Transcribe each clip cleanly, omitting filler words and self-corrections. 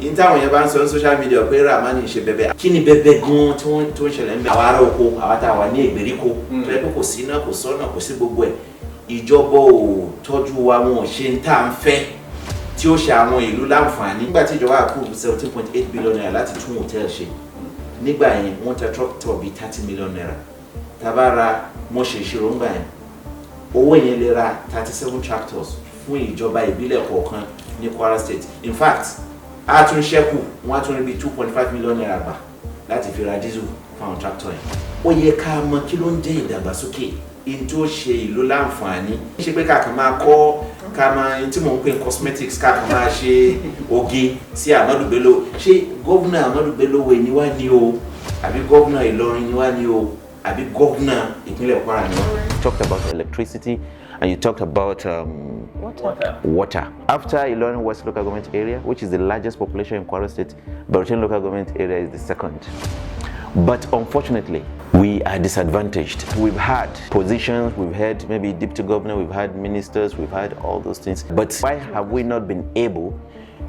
in táwọn yẹn bá ń sọ social media pé Rahman ṣe bẹ̀bẹ̀ kí ni bẹ̀bẹ̀ gan tó ń ṣẹlẹ̀ ń bẹ àwa ará oko àwa tá wà ní ìgbèríko tó yẹ pé kò sí iná kò sọ́nà kò sí gbogbo ẹ̀ ìjọba ò tọ́jú wa wọn ò ṣe ń tà ń fẹ́ tí ó ṣe àwọn ìlú láǹfààní nígbà tí ìjọba approve 17.8 billion naira láti tún hòtẹ́ẹ̀lì ṣe nígbà yẹn wọ́n ta tractor bíi 30 million naira tabara mo ṣe ìṣirò ńgbà yẹn owó yẹn lè ra 37 tractors fún ìjọba ìbílẹ̀ kọ̀ọ̀kan ní Kwara State. In fact a tún ṣẹ́kù wọ́n á tún rí bíi 2.5 million naira gbà láti fi ra diesel fún àwọn tractor yẹn. ó yẹ ká mọ̀ kí ló ń jẹ́ ìdàgbàsókè in tó ṣe ìlú láǹfààní. ṣe pé ká kàn máa kọ́ ká máa tí mò ń pè cosmetics ká kàn máa ṣe oge sí Ahmadu Bello. ṣé gómìnà Ahmadu Bello wẹ̀ ni wá ní o àbí gómìnà Ilorin ni wá ní o àbí gómìnà ìpínlẹ̀ Kwara ni wá. You talked about electricity and you talked about water. After Ilorin West Local Government Area, which is the largest population in Kwara State, Baruten Local Government Area is the second. But unfortunately, we are disadvantaged. We've had positions, we've had maybe deputy governor, we've had ministers, we've had all those things. But why have we not been able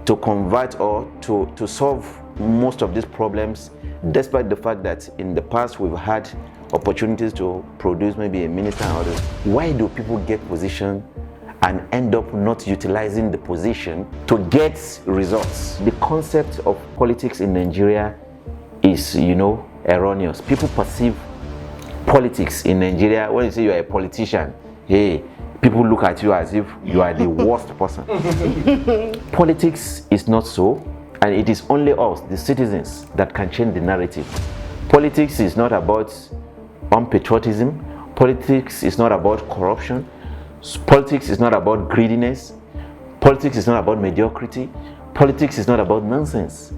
to convert or to solve most of these problems, despite the fact that in the past we've had opportunities to produce maybe a minister and others? Why do people get position and end up not utilizing the position to get results? The concept of politics in Nigeria is, erroneous. People perceive politics in Nigeria, when you say you are a politician, hey, people look at you as if you are the worst person. Politics is not so, and it is only us, the citizens, that can change the narrative. Politics is not about unpatriotism. Politics is not about corruption. Politics is not about greediness. Politics is not about mediocrity. Politics is not about nonsense.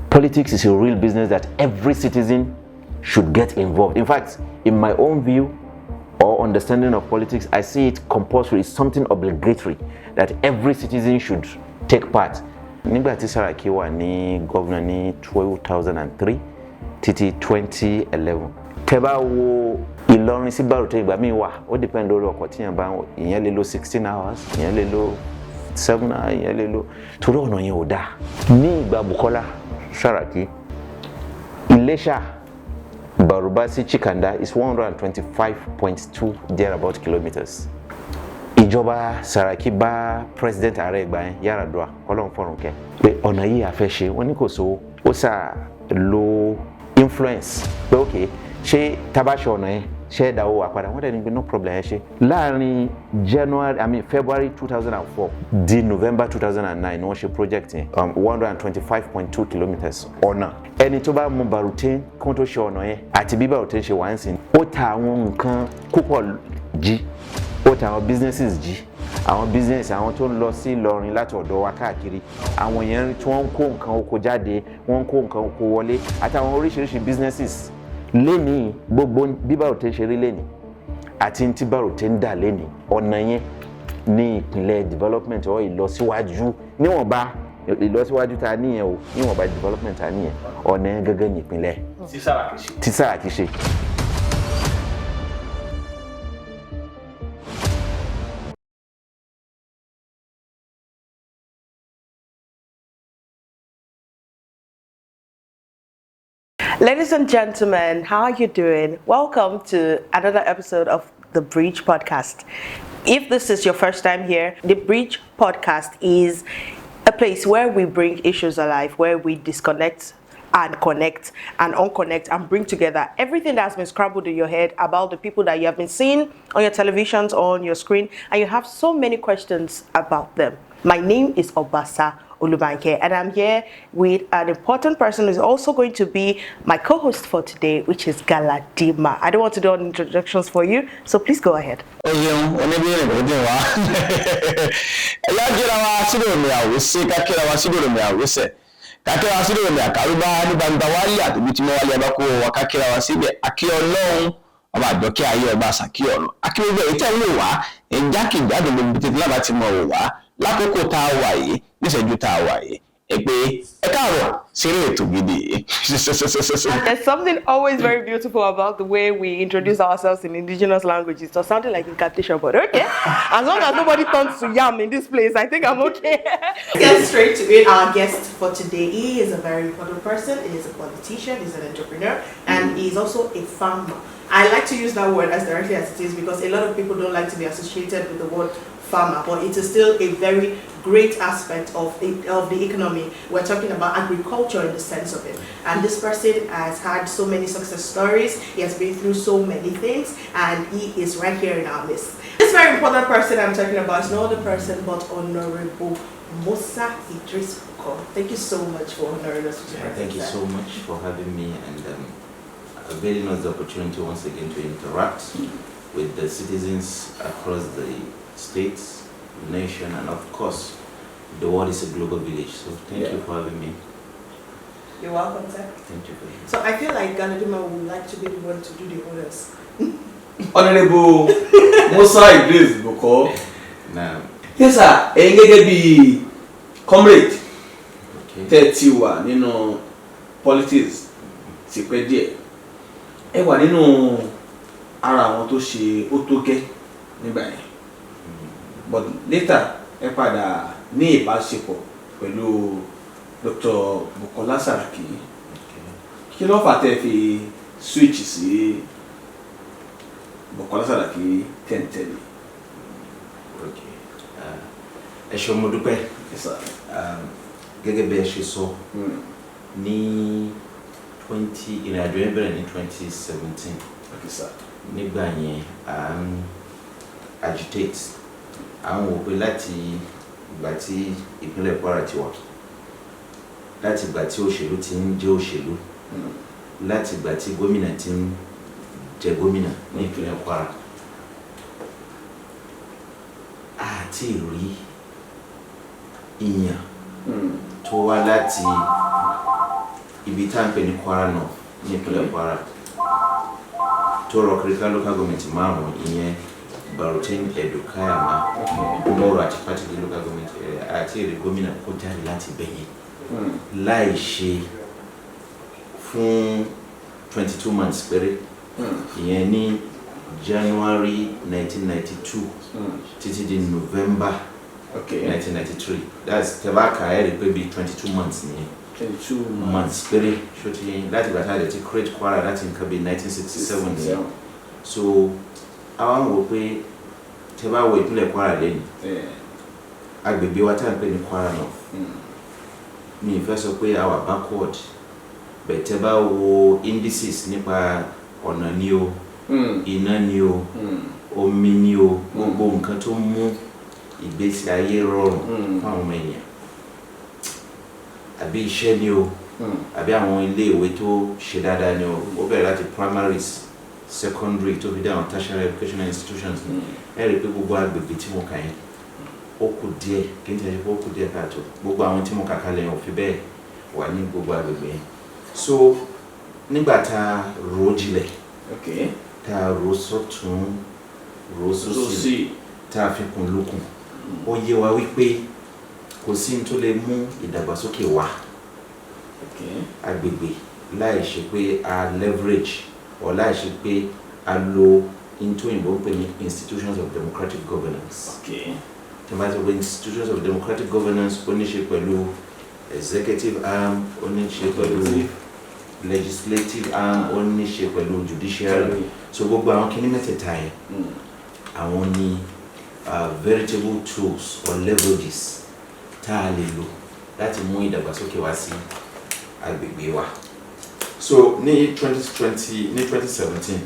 Politics is a real business that every citizen should get involved. In fact, in my own view or understanding of politics, I see it compulsory. It's something obligatory that every citizen should take part. Nígbà tí Saraki wà ní governor ní 2003 títí 2011. Tẹ́ bá wo Ilorin sí Baruten ìgbà míì wà, ó depend lórí ọkọ̀ tí yẹn bá ń wọ̀. Ìyẹn lè lò 16 hours, ìyẹn lè lò 7 hours, ìyẹn lè lò torí ọ̀nà yẹn ò dáa. Ní ìgbà Bukola Saraki, Ilesha Baruba sí Chikanda is 125.2 thereabout kilometers. Ìjọba Saraki bá president ààrẹ ìgbà yẹn Yar'Adua Ọlọ́run fọ́run kẹ́ pé ọ̀nà yìí a fẹ́ ṣe, wọ́n ní kò sówó, ó sà lo influence pé okay, ṣé tabaṣọ ọ̀nà yẹn ṣe dáwó wà padà, wọ́n dẹ̀ ní pé no problem ẹ ṣe. Láàrin February 2004 di November 2009 wọ́n ṣe project yẹn 125.2 kilometers ọ̀nà. Ẹni tó bá mú Baruten kó tó ṣe ọ̀nà yẹn àti bí Baruten ṣe wà ń sìn, ó ta àwọn nǹkan púpọ̀ jí, ó ta àwọn businesses jí, àwọn business àwọn tó ń lọ sí Ìlọrin láti ọ̀dọ̀ wa káàkiri, àwọn yẹn tí wọ́n ń kó nǹkan oko jáde, wọ́n ń kó nǹkan oko wọlé, àtàwọn oríṣiríṣi businesses. Lẹ́ni gbogbo bí Baruten ṣe rí lẹ́ni àti tí Baruten dà lẹ́ni, ọ̀nà yẹn ní ìpínlẹ̀ development or ìlọsíwájú níwọ̀nba ìlọsíwájú ta níyẹn o, níwọ̀nba development ta níyẹn, ọ̀nà yẹn gẹ́gẹ́ ní ìpínlẹ̀ tí Saraki ṣe. Ladies and gentlemen, how are you doing? Welcome to another episode of The Bridge Podcast. If this is your first time here, The Bridge Podcast is a place where we bring issues alive, where we disconnect and connect and unconnect and bring together everything that's been scrambled in your head about the people that you have been seeing on your televisions or on your screen, and you have so many questions about them. My name is Obasa Olubanke, and I'm here with an important person who's also going to be my co-host for today, which is Galadima. I don't want to do any introductions for you, so please go ahead. Lákòókò tá a wà yìí níṣẹ́jú tá a wà yìí pé ẹ káàbọ̀ sórí ètò gidi. And there's something always very beautiful about the way we introduce ourselves in indigenous languages. So sounding like incantation, but okay. As long as nobody turns to yam in this place, I think I'm okay. Let's get straight to it. Our guest for today, he is a very important person. He is a politician, he's an entrepreneur, and he's also a farmer. I like to use that word as directly as it is because a lot of people don't like to be associated with the word farmer, but it is still a very great aspect of the economy. We're talking about agriculture in the sense of it. And this person has had so many success stories. He has been through so many things, and he is right here in our midst. This very important person I'm talking about is no other person but Honorable Musa Idris Buko. Thank you so much for honoring us with your presence. Thank you so much for having me and availing us the opportunity once again to interact with the citizens across the states, nation, and of course, the world is a global village. So thank you for having me. You're welcome, sir. Thank you for having me. So I feel like Ganaduma would like to be the one to do the honors. Honorable Musa Idris Buko. Now, Yes, sir. Gẹ́gẹ́ bí comrade okay. 30 wà nínú politics ti pẹ́ díẹ̀. Ẹ wà nínú ara àwọn tó ṣe Otoge nígbà yẹn. But later ẹ padà ní ìbáṣepọ̀ pẹ̀lú Dr. Bukola Saraki. Kí ló fà tẹ́ fi switch sí Bukola Saraki 1010? Okay. Ẹ ṣé mo dúpẹ́. Yes, sir. Gẹ́gẹ́ bí ẹ ṣe sọ ní ìrìnàjò yẹn bẹ̀rẹ̀ ní 2017. Okay, sir. Nígbà yẹn à ń agitate àwọn wò pé láti ìgbà tí ìpínlẹ̀ Kwara ti wà, láti ìgbà tí òṣèlú ti ń jẹ́ òṣèlú, láti ìgbà tí gómìnà ti ń jẹ gómìnà ní ìpínlẹ̀ Kwara, àti rí ìyàn tó wá láti ibi tá ń pè ní Kwara North ní ìpínlẹ̀ Kwara tó rọ critical local government márùn-ún, ìyẹn Baruten, Edo, Kayama, Moro àti Patigi local government area, àti èrè gómìnà kó jáde láti bẹ̀yẹn láì ṣe fún 22 months péré, ìyẹn ní January 1992 títí di November 1993. That's tebaka ẹ rí pé bí 22 months nìyẹn. 22 months péré ṣó láti gbà tá a lè ti create Kwara láti nǹkan bí 1967 nìyẹn. So àwọn wò pé tẹ́ bá wo ìpínlẹ̀ Kwara lẹ́nu agbègbè wa tá à ń pè ní Kwara North, mi fẹ́ sọ pé our backward, but tẹ́ bá wo indices nípa ọ̀nà ni o, iná ni o, omi ni o, gbogbo nǹkan tó mú ìgbésí ayé rọrùn fún àwọn ọmọ ènìyàn, àbí iṣẹ́ ni o, àbí àwọn ilé ìwé tó ṣe dáadáa ni o, ó bẹ̀rẹ̀ láti primaries, secondary tó fi dé àwọn tertiary educational institutions, ẹ rí pé gbogbo agbègbè tí mo kà yẹn ó kù díẹ̀, kí n tẹ́lẹ̀ pé ó kù díẹ̀ káàtó, gbogbo àwọn tí mo kà kalẹ̀ yẹn ò fi bẹ́ẹ̀ wà ní gbogbo agbègbè yẹn. So nígbà tá a rò jinlẹ̀, tá a rò sọ́tún rò sósì, tá a fi kún lókun, ó yé wa wípé kò sí ní tó lè mú ìdàgbàsókè wá agbègbè láì ṣe pé a leverage or láì ṣe pé a lo into ìbò ń pè ní institutions of democratic governance. Tẹ́lẹ̀ institutions of democratic governance ó ní ṣe pẹ̀lú executive arm, ó ní ṣe pẹ̀lú legislative arm, ó ní ṣe pẹ̀lú judiciary. So gbogbo àwọn kìíní mẹ́tẹ̀ẹ̀ta yẹn àwọn ní veritable tools or leverages tá a lè lò láti mú ìdàgbàsókè wá sí agbègbè wa. So ní 2017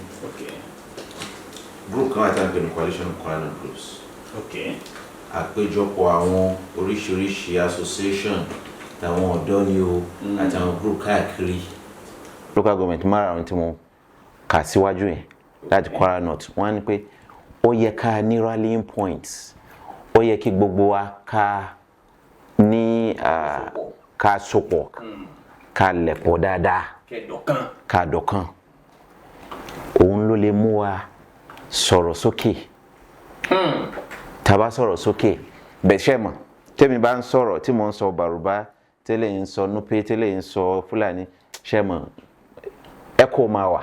group kan wà tá a pè ní coalition of Kwara North groups, àpéjọpọ̀ àwọn oríṣiríṣi association tàwọn ọ̀dọ́ ni o àtàwọn group káàkiri local government márùn-ún tí mo kà síwájú yẹn láti Kwara North, wọ́n ní pé ó yẹ ká ní rallying points, ó yẹ kí gbogbo wa ká ní ká sopọ̀, ká lẹ̀pọ̀ dáadáa, ká dọ̀kan. Òun ló lè mú wa sọ̀rọ̀ sókè. Tá bá sọ̀rọ̀ sókè, bẹ́ẹ̀ ṣe mọ̀, tẹ́mi bá ń sọ̀rọ̀ tí mo ń sọ Bàrùbá tẹ́lẹ̀ ń sọ Nupe tẹ́lẹ̀ ń sọ Fúlàní ṣe mọ̀ ẹ̀kọ́ máa wà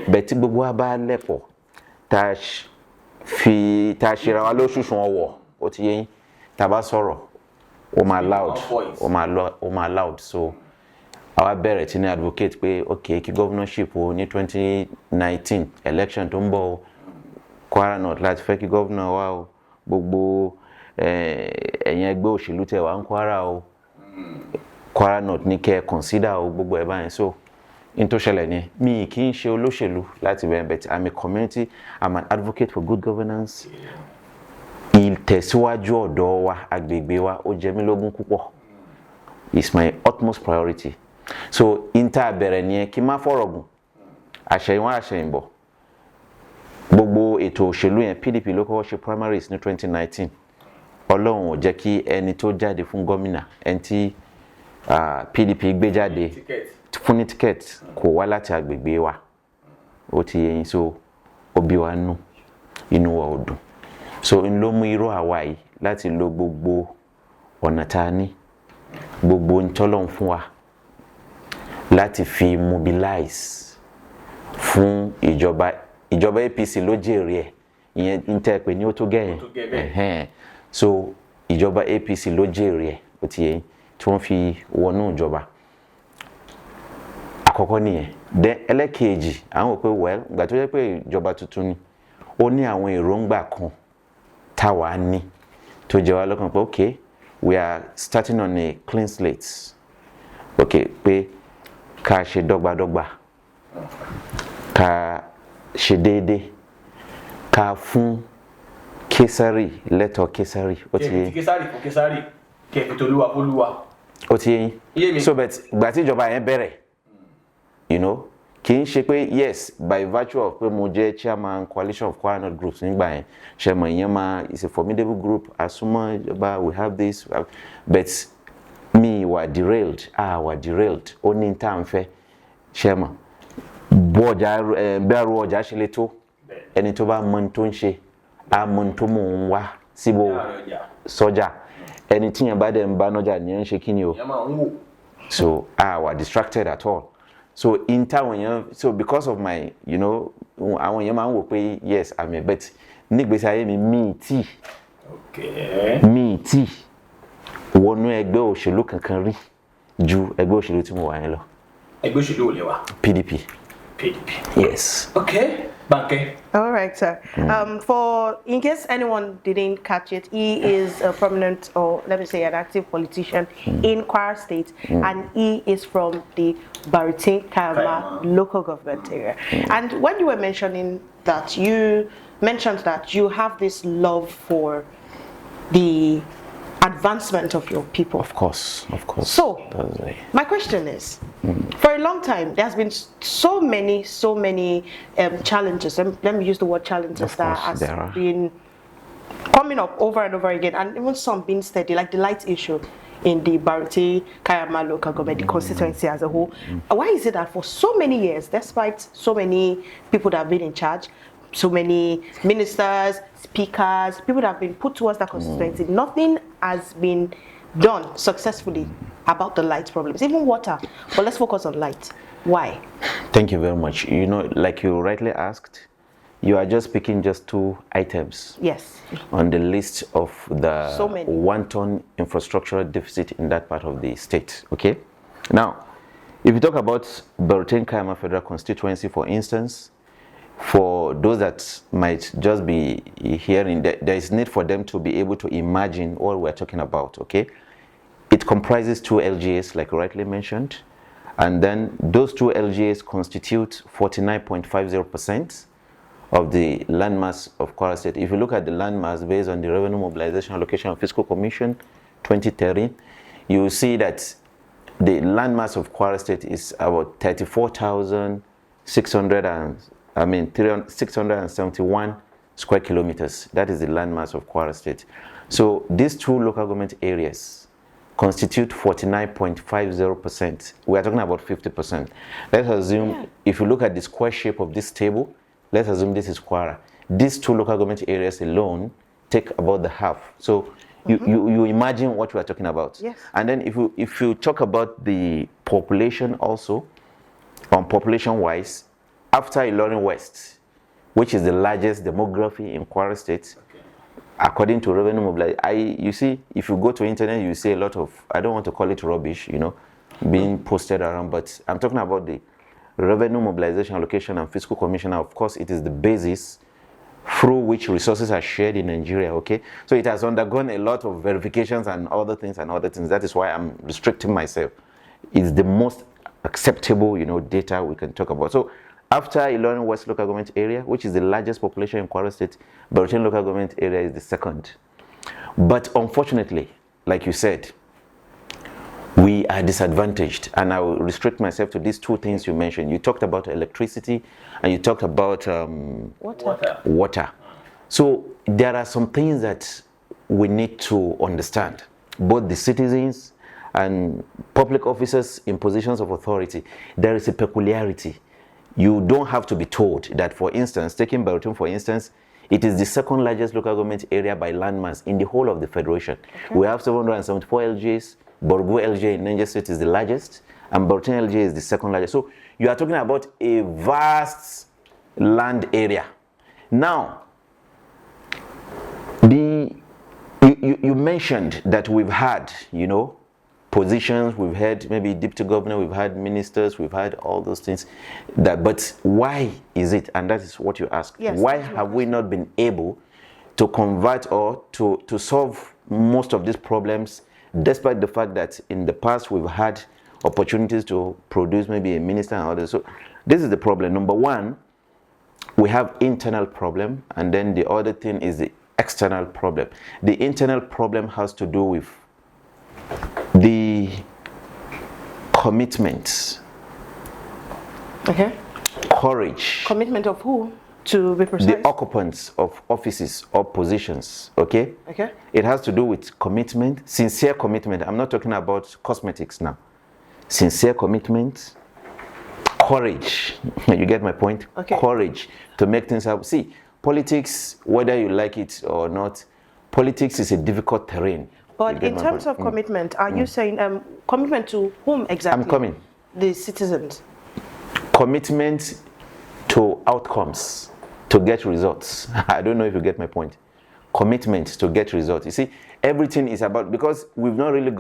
bẹ́ẹ̀ tí gbogbo wa bá lẹ́pọ̀ tá a ṣera wa lóṣùṣùn ọwọ́ ó ti yé yín tá a bá sọ̀rọ̀ ó máa loud so àwa bẹ̀rẹ̀ tí ní advocate pé okay kí governorship o ní 2019 election tó ń bọ̀ o Kwara North láti fẹ́ kí governor wa o gbogbo ẹ̀yin ẹgbẹ́ òṣèlú tẹ̀ wá ń Kwara o Kwara North ní kẹ́ consider o gbogbo ẹ̀ báyìí so in tó ṣẹlẹ̀ ni mi kì í ṣe olóṣèlú láti bẹ̀rẹ̀ but I'm a community, I'm an advocate for good governance. Ìtẹ̀síwájú ọ̀dọ́ wa agbègbè wa ó jẹ mí lógún púpọ̀. It's my utmost priority. So inta bẹ̀rẹ̀ ni kí má fọ̀rọ̀ gùn àṣẹ̀yìnwá àṣẹ̀yìnbọ̀ gbogbo ètò òṣèlú yẹn PDP ló kọ́kọ́ ṣe primaries ní 2019 Ọlọ́run ò jẹ́ kí ẹni tó jáde fún gómìnà ẹni tí PDP gbé jáde fún ní ticket kò wá láti agbègbè wa ó ti yẹn so ó bí wa nú inú wa ò dùn so n ló mú irú àwa yìí láti lo gbogbo ọ̀nà tá a ní gbogbo ntọ́lọ́run fún wa láti fi mobilize fún ìjọba APC ló jèrè ẹ̀ ìyẹn ntẹ́ pé ní Otoge yẹn so ìjọba APC ló jèrè ẹ̀ ó ti yẹn tí wọ́n fi wọnú ìjọba àkọ́kọ́ nìyẹn then ẹlẹ́kejì àwọn ò pé well ìgbà tó jẹ́ pé ìjọba tuntun ni ó ní àwọn èròǹgbà kan táwa ní tó jẹ́ wá lọ́kàn pé okay we are starting on a clean slate okay pé ká ṣe dọ́gbadọ́gba ká ṣe déédéé ká fún Késárì lẹ́tọ̀ọ́ Késárì ó ti yé Késárì fún Késárì kẹfìtolúwa fólúwa ó ti yé so but ìgbà tí ìjọba yẹn bẹ̀rẹ̀ you know kì í ṣe pé yes by virtue of pé mo jẹ́ chairman coalition of Kwara North groups nígbà yẹn ṣe mọ̀ ìyẹn máa is a formidable group asúmọ́ ìjọba we have this but mi wà derailed ó ní tá à ń fẹ́ ṣe mọ̀ bẹ́ẹ̀rù ọjà ṣe lè tó ẹni tó bá mọ tó ń ṣe á mọ tó mò ń wá síbò sọ́jà ẹni tíyẹn bá dẹ̀ ń bá nọ́jà ní ẹ̀ ń ṣe kí ni o so wà distracted at all. So in town, so because of my, you know, àwọn èèyàn máa ń wò pé yes I'm a bet nígbèsí ayé mi tí wọnú ẹgbẹ́ òṣèlú kankan rí ju ẹgbẹ́ òṣèlú tí mo wà yẹn lọ. Ẹgbẹ́ òṣèlú ò lè wà. PDP. Yes. Okay. Banke. All right, sir. For in case anyone didn't catch it, he is a prominent, or let me say, an active politician in Kwara State, and he is from the Baruten local government area. And when you were mentioning that, you mentioned that you have this love for the advancement of your people. Of course. So, my question is, for a long time, there has been so many challenges. Let me use the word challenges that has been coming up over and over again, and even some being steady, like the light issue in the Baruten Kayama local government, the constituency as a whole. Why is it that for so many years, despite so many people that have been in charge, so many ministers, speakers, people that have been put towards that constituency, nothing has been done successfully about the light problems, even water? But let's focus on light. Why? Thank you very much. You know, like you rightly asked, you are just picking just 2 items. Yes. On the list of the wanton infrastructural deficit in that part of the state. Okay. Now, if you talk about Baruten Kayama Federal Constituency, for instance, for those that might just be hearing, there is need for them to be able to imagine what we're talking about. Okay. It comprises 2 LGAs, like you rightly mentioned, and then those 2 LGAs constitute 49.50% of the landmass of Kwara State. If you look at the landmass based on the Revenue Mobilization Allocation and Fiscal Commission 2013, you will see that the landmass of Kwara State is about 671 square kilometers. That is the landmass of Kwara State. So these 2 local government areas constitute 49.50%. We are talking about 50%. Let's assume, if you look at the square shape of this table, let's assume this is Kwara. These 2 local government areas alone take about the half. So You imagine what we are talking about. Yes. And then if you talk about the population also, population-wise, after Ilorin West, which is the largest demography in Kwara State, according to revenue mobilization, you see, if you go to internet, you see a lot of, I don't want to call it rubbish, being posted around, but I'm talking about the revenue mobilization, allocation, and fiscal commissioner. Of course, it is the basis through which resources are shared in Nigeria, okay? So it has undergone a lot of verifications and other things. That is why I'm restricting myself. It's the most acceptable, data we can talk about. So after Ilorin West local government area, which is the largest population in Kwara State, Baruten local government area is the second. But unfortunately, like you said, we are disadvantaged, and I will restrict myself to these two things you mentioned. You talked about electricity, and you talked about water. So there are some things that we need to understand, both the citizens and public officers in positions of authority. There is a peculiarity. You don't have to be told that, for instance, taking Baruten for instance, it is the second largest local government area by landmass in the whole of the Federation. Okay. We have 774 LGs. Borgu LG in Niger State is the largest, and Baruten LG is the second largest. So you are talking about a vast land area. Now, you mentioned that we've had, positions, we've had maybe deputy governor, we've had ministers, we've had all those things. But why is it? And that is what you asked. Yes, why have we not been able to convert or to solve most of these problems, despite the fact that in the past we've had opportunities to produce maybe a minister and others? So this is the problem. Number one, we have internal problem, and then the other thing is the external problem. The internal problem has to do with the commitment. Okay. Courage. Commitment of who? To be precise? The occupants of offices or positions, okay? Okay. It has to do with commitment, sincere commitment. I'm not talking about cosmetics now. Sincere commitment, courage. You get my point? Okay. Courage to make things happen. See, politics, whether you like it or not, politics is a difficult terrain. But in terms of commitment, are you saying commitment to whom exactly? I'm coming. The citizens. Commitment to outcomes, to get results. I don't know if you get my point. Commitment to get results. You see, everything is about, because we've not really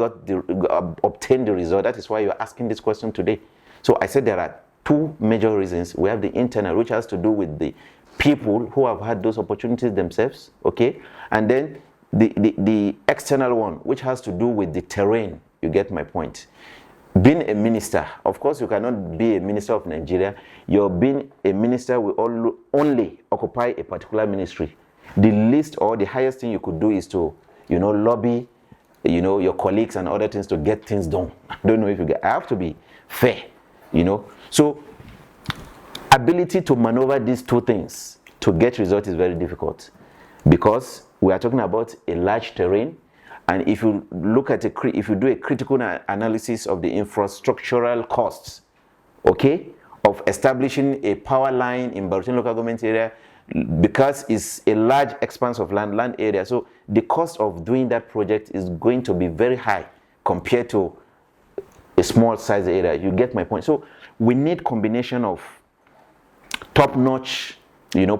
obtained the result. That is why you're asking this question today. So I said there are two major reasons. We have the internal, which has to do with the people who have had those opportunities themselves, okay? And then the external one, which has to do with the terrain. You get my point. Being a minister, of course, you cannot be a minister of Nigeria. You're being a minister will only occupy a particular ministry. The least or the highest thing you could do is to, lobby, your colleagues and other things to get things done. I don't know if I have to be fair, So, ability to maneuver these two things to get results is very difficult, because we are talking about a large terrain. And if you look at if you do a critical analysis of the infrastructural costs, okay, of establishing a power line in Baruten local government area, because it's a large expanse of land area, so the cost of doing that project is going to be very high compared to a small size area. You get my point? So we need combination of top-notch,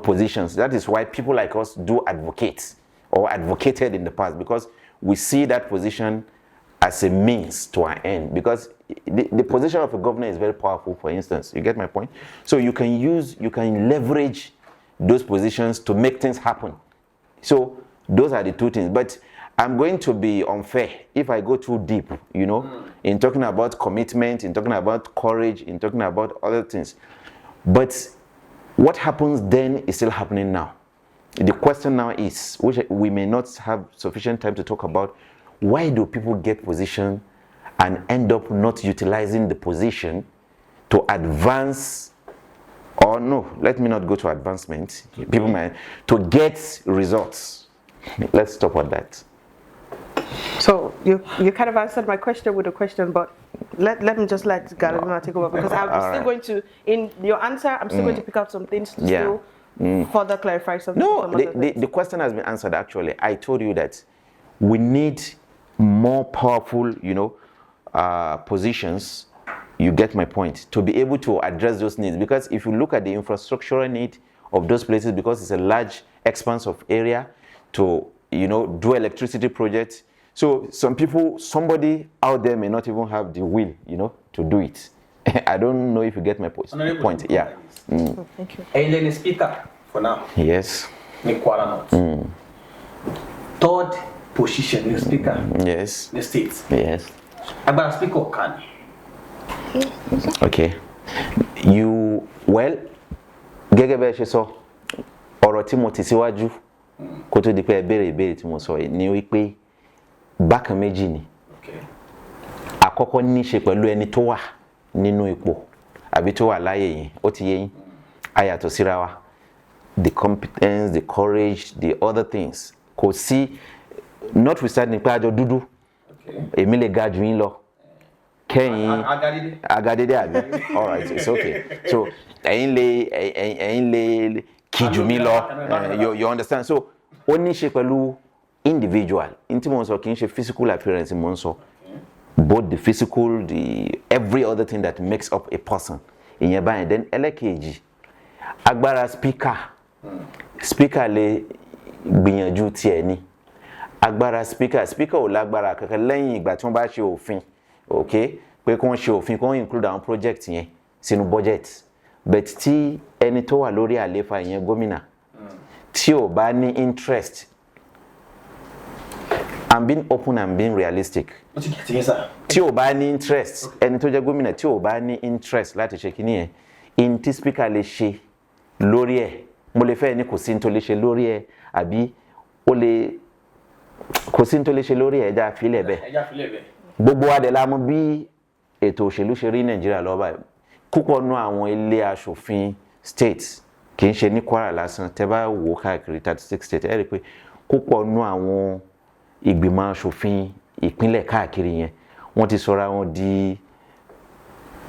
positions. That is why people like us do advocate or advocated in the past, because we see that position as a means to our end, because the position of a governor is very powerful, for instance. You get my point? So you can leverage those positions to make things happen. So those are the two things. But I'm going to be unfair if I go too deep, in talking about commitment, in talking about courage, in talking about other things. But what happens then is still happening now. The question now is, which we may not have sufficient time to talk about, why do people get position and end up not utilizing the position to advance, or no, let me not go to advancement, people might, to get results. Let's stop at that. So you kind of answered my question with a question, but let me just let Galadima take over, because I'm still going to, in your answer, I'm still going to pick out some things to still further clarify something. No, the question has been answered actually. I told you that we need more powerful, positions. You get my point, to be able to address those needs. Because if you look at the infrastructural need of those places, because it's a large expanse of area to, do electricity projects. So somebody out there may not even have the will, to do it. I don't know if you get my point. Yeah. Thank you. And then the speaker for now. Yes. In Kwara North. Third position, the speaker. Yes. The state. Yes. About speaker can. Okay. Gẹ́gẹ́ bẹ́ẹ̀ ṣe sọ, ọ̀rọ̀ tí mo tì síwájú kó tó di pé ẹ béèrè ìbéèrè tí mo sọ yìí ni wípé bákan méjì ni. Àkọ́kọ́ ní ṣe pẹ̀lú ẹni tó wà nínú ipò àbí tó wà láyé yẹn, ó ti yé yín. A yàtọ̀ síra wa. The competence, the courage, the other things. Kò sí, notwithstanding pé àjọ dúdú, èmi lè ga jù yín lọ. Kẹ́yìn agadede àbí? All right, it's okay. So ẹ̀yin lè kí jù mí lọ. You understand? So ó ní ṣe pẹ̀lú individual. Ntí mo ń sọ kì í ṣe physical appearance mo ń sọ. Both the physical, every other thing that makes up a person. Ìyẹn báyìí. Then ẹlẹ́kejì, agbára speaker lè gbìyànjú tiẹ̀ ni. Agbára speaker ò lágbára kankan lẹ́yìn ìgbà tí wọ́n bá ṣe òfin. Okay, pé kí wọ́n ṣe òfin, kí wọ́n include àwọn project yẹn sínú budget. But tí ẹni tó wà lórí àléfà yẹn gómìnà tí ò bá ní interest, I'm being open and being realistic. Tí ò bá ní interest, ẹni tó jẹ́ gómìnà tí ò bá ní interest láti ṣe kíní yẹn, in tí speaker lè ṣe lórí ẹ̀, mo lè fẹ́ ní kò sí ní tó lè ṣe lórí ẹ̀, àbí kò sí ní tó lè ṣe lórí ẹ̀, ẹja fílẹ̀ bẹ́ẹ̀. Gbogbo wa dẹ̀ la mọ̀ bí ètò òṣèlú ṣe rí Nàìjíríà lọ́wọ́ báyìí. Púpọ̀ nú àwọn ilé aṣòfin state kì í ṣe ní Kwara lásán, tẹ́ bá wò káàkiri 36 state ẹ rí pé púpọ̀ nú àwọn ìgbìmọ̀ aṣòfin ìpínlẹ̀ káàkiri yẹn wọ́n ti sọra wọn di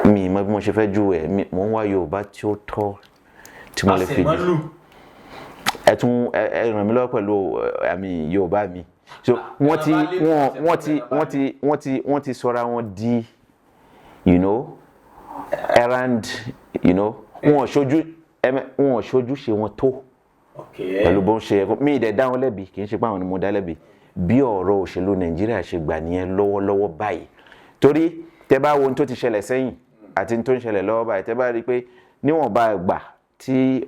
mi mọ̀ bí mo ṣe fẹ́ jù ẹ̀, mo ń wá Yorùbá tí ó tọ́ tí mo lè fi jù. Ẹ ràn mí lọ́wọ́ pẹ̀lú Yorùbá mi. So wọ́n ti sọra wọn di, errand, wọ́n ṣojú ṣe wọn tó. Pẹ̀lú bó ń ṣe mí ìdẹ̀ dá wọn lẹ́bi, kì í ṣe pé àwọn ni mo dá lẹ́bi. Bí ọ̀rọ̀ òṣèlú Nàìjíríà ṣe gbà nìyẹn lọ́wọ́lọ́wọ́ báyìí. Torí tẹ́ bá wo ohun tó ti ṣẹlẹ̀ sẹ́yìn àti ohun tó ń ṣẹlẹ̀ lọ́wọ́ báyìí, tẹ́ bá rí pé níwọ̀nba ìgbà tí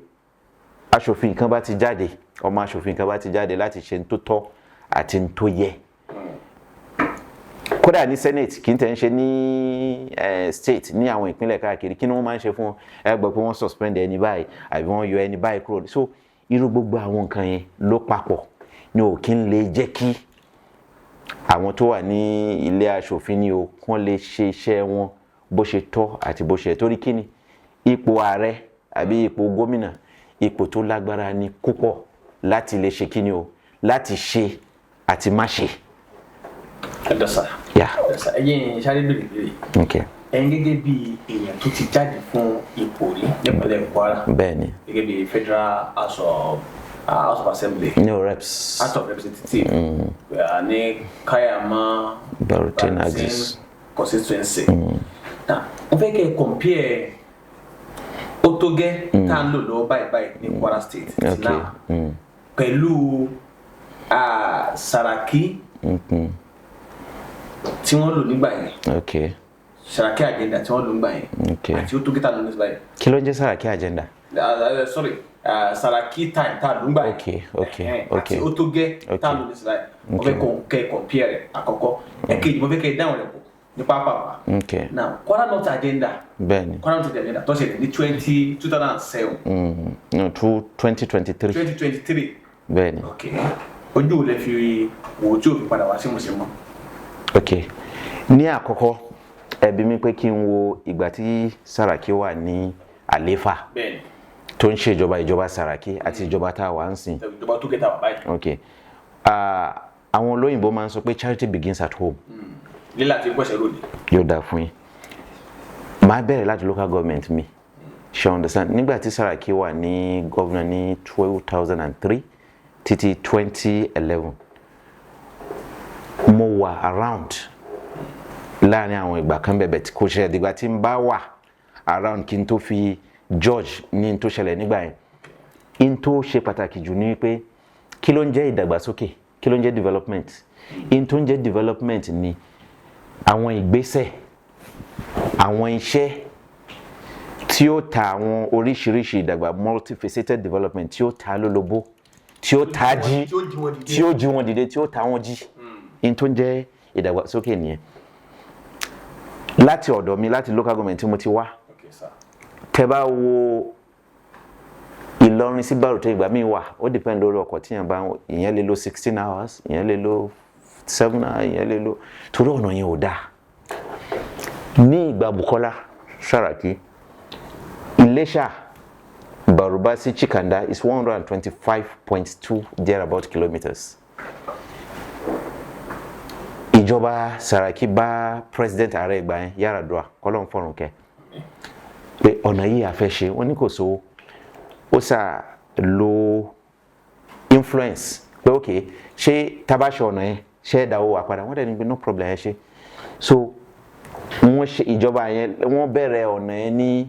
aṣòfin kan bá ti jáde, ọmọ aṣòfin kan bá ti jáde láti ṣe tó tọ́ àti tó yẹ. Kódà ní Senate kì í tẹ́ ń ṣe ní state ní àwọn ìpínlẹ̀ káàkiri, kí ni wọ́n máa ń ṣe fún ẹ gbọ́ pé wọ́n suspend ẹni báyìí àbí wọ́n yọ ẹni báyìí kúrò. So irú gbogbo àwọn nǹkan yẹn ló papọ̀ ní ò kí ń lè jẹ́ kí àwọn tó wà ní ilé aṣòfin ní o kán lè ṣe iṣẹ́ wọn bó ṣe tọ́ àti bó ṣe torí kí ni ipò ààrẹ àbí ipò gómìnà ipò tó lágbára ní púpọ̀ láti lè ṣe kí ni o láti ṣe àti má ṣe. Ẹ̀dọ́sà. Ẹ̀yin sáré bèrè. Okay. Ẹ̀yin gẹ́gẹ́ bí èèyàn tó ti jáde fún ipò rí nípínlẹ̀ Kwara. Bẹ́ẹ̀ni. Gẹ́gẹ́ bí Federal House of Assembly. No reps. House of Representatives. Ní Kayama. Baruten Agis. Constituency. Now, mo fẹ́ kẹ́ compare Otoge tá ń lò lọ́wọ́ báyìí ní Kwara State. Okay. Pẹ̀lú Saraki tí wọ́n lò nígbà yẹn. Okay. Saraki agenda tí wọ́n lò nígbà yẹn. Okay. Àti Otoge tá lò nígbà yẹn. Kí ló ń jẹ́ Saraki agenda? Sorry, Saraki time tá lò nígbà yẹn. Okay. Àti Otoge tá lò nígbà yẹn. Mo fẹ́ kẹ́ compare àkọ́kọ́. Ẹ̀kejì mo fẹ́ kẹ́ dáhùn rẹ̀ pọ̀ ní pápá. Okay. Now, Kwara North agenda. Bẹ́ẹ̀ni. Kwara North agenda tó ṣe ní 2007. No, 2023. 2023. Bẹ́ẹ̀ni. Okay. Ojú lè fi wò tí ó fi padà wá sí mùsùlùmí. Okay. Ní àkọ́kọ́ ẹbí mi pé kí n wo ìgbà tí Saraki wà ní àléfà. Bẹ́ẹ̀ni. Tó ń ṣe ìjọba Saraki àti ìjọba tá wà ń sìn. Ìjọba tó gẹ́ta wà báyìí. Okay. Àwọn olóyìnbó máa ń sọ pé charity begins at home. Lílà tí pẹ̀sẹ̀ lóde. Yóò dá fún yín. Màá bẹ̀rẹ̀ láti local government mi. Ṣé understand? Nígbà tí Saraki wà ní governor ní 2003 títí 2011. wà around láàrin àwọn ìgbà kan bẹ̀bẹ̀ tí kò ṣe dìgbà tí ń bá wà around kí n tó fi George ní tó ṣẹlẹ̀ nígbà yẹn in tó ṣe pàtàkì jù ní pé kí ló ń jẹ́ ìdàgbàsókè kí ló ń jẹ́ development in tó ń jẹ́ development ni àwọn ìgbésẹ̀ àwọn iṣẹ́ tí ó ta àwọn oríṣiríṣi ìdàgbà multifaceted development tí ó ta lólobó tí ó ta jí tí ó jí wọn dìde tí ó ta wọn jí in tó ń jẹ́ ìdàgbàsókè nìyẹn láti ọ̀dọ̀ mi láti local government tí mo ti wá tẹ́ bá wo Ìlọrin sí Baruten ìgbà míì wà ó depend lórí ọkọ̀ tí ìyẹn lè lo 16 hours ìyẹn lè lo 7 hours ìyẹn lè lo torí ọ̀nà yẹn ò dáa ní ìgbà Bukola Saraki Ilesha Baruba sí Chikanda is 125.2 thereabout kilometers. Ìjọba Saraki bá president ààrẹ ìgbà yẹn Yar'Adua kọ́lọ́n fọ̀rùn kẹ́ pé ọ̀nà yìí a fẹ́ ṣe wọ́n ní kò sówó ó sà lo influence pé ok ṣé tabaṣe ọ̀nà yẹn ṣé ẹ̀dáwó wà padà wọ́n dẹ̀ ní pé no problem ẹ ṣe so wọ́n ṣe ìjọba yẹn wọ́n bẹ̀rẹ̀ ọ̀nà yẹn ní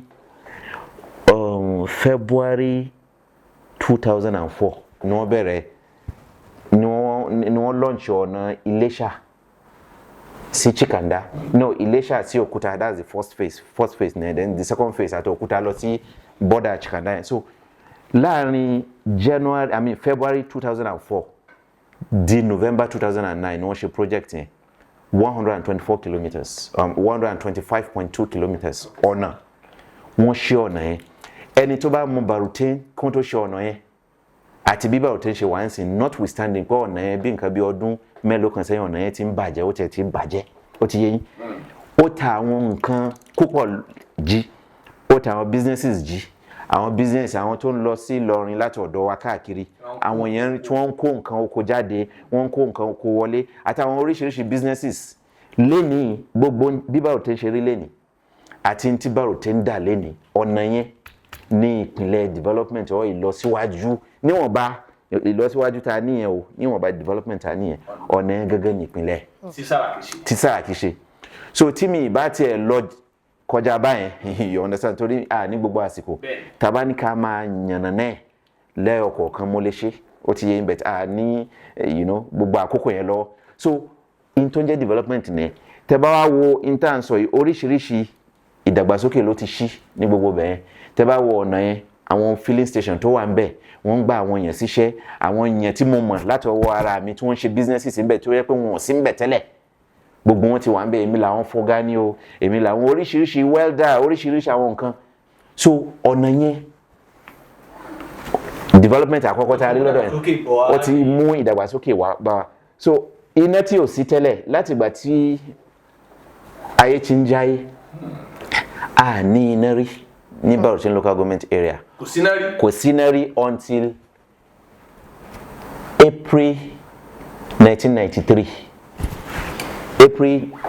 February 2004 ni wọ́n bẹ̀rẹ̀ ni wọ́n launch ọ̀nà Ilesha sí Chikanda no Ilesha sí Òkúta that's the first phase then the second phase àti Òkúta lọ sí border Chikanda yẹn so láàrin February 2004 di November 2009 ni wọ́n ṣe project yẹn 124 kilometers 125.2 kilometers ọ̀nà wọ́n ṣe ọ̀nà yẹn ẹni tó bá mọ Baruten kó tó ṣe ọ̀nà yẹn àti bí Baruten ṣe wà ń sìn notwithstanding pé ọ̀nà yẹn bí nǹkan bí ọdún mélòó kan sẹ́yìn ọ̀nà yẹn ti ń bàjẹ́ ó ti bàjẹ́ ó ti yé yín ó ta àwọn nǹkan púpọ̀ jí ó ta àwọn businesses jí àwọn business àwọn tó ń lọ sí Ìlọrin láti ọ̀dọ̀ wa káàkiri àwọn yẹn tí wọ́n ń kó nǹkan oko jáde wọ́n ń kó nǹkan oko wọlé àtàwọn oríṣiríṣi businesses lénìí gbogbo bí Baruten ṣe rí lénìí àti tí Baruten dà lénìí ọ̀nà yẹn ní ìpínlẹ̀ development ọ̀ ìlọsíwájú níwọ̀nba ìlọsíwájú ta níyẹn o níwọ̀nba development ta níyẹn ọ̀nà yẹn gẹ́gẹ́ ní ìpínlẹ̀ tí Saraki ṣe so tí mi ìbá tiẹ̀ lọ kọjá báyẹn you understand torí ní gbogbo àsìkò tàbá ní ká máa yànnà náà lẹ́ọ̀kọ̀ọ̀kan mo lè ṣe ó ti yé yín bẹ̀tẹ̀ ní gbogbo àkókò yẹn lọ́wọ́ so in tó ń jẹ́ development ni tẹ́ bá wá wo in tá à ń sọ yìí oríṣiríṣi ìdàgbàsókè ló ti ṣí ní gbogbo bẹ̀yẹn tẹ́ bá wo ọ̀nà yẹn àwọn filling station tó wà ń bẹ̀ wọ́n ń gba àwọn èèyàn síṣẹ́ àwọn èèyàn tí mo mọ̀ láti ọwọ́ ara mi tí wọ́n ń ṣe businesses ń bẹ̀ tó yẹ pé wọn ò sí ń bẹ̀ tẹ́lẹ̀ gbogbo wọn ti wà ń bẹ̀ èmi làwọn fọgá ní o èmi làwọn oríṣiríṣi welder oríṣiríṣi àwọn nǹkan so ọ̀nà yẹn development àkọ́kọ́ tá a rí lọ́dọ̀ yẹn ó ti mú ìdàgbàsókè wá bá wa so iná tí ò sí tẹ́lẹ̀ láti ìgbà tí ayé ti ń jáyé a ní iná rí ní Baruten local government area kò sí iná rí until April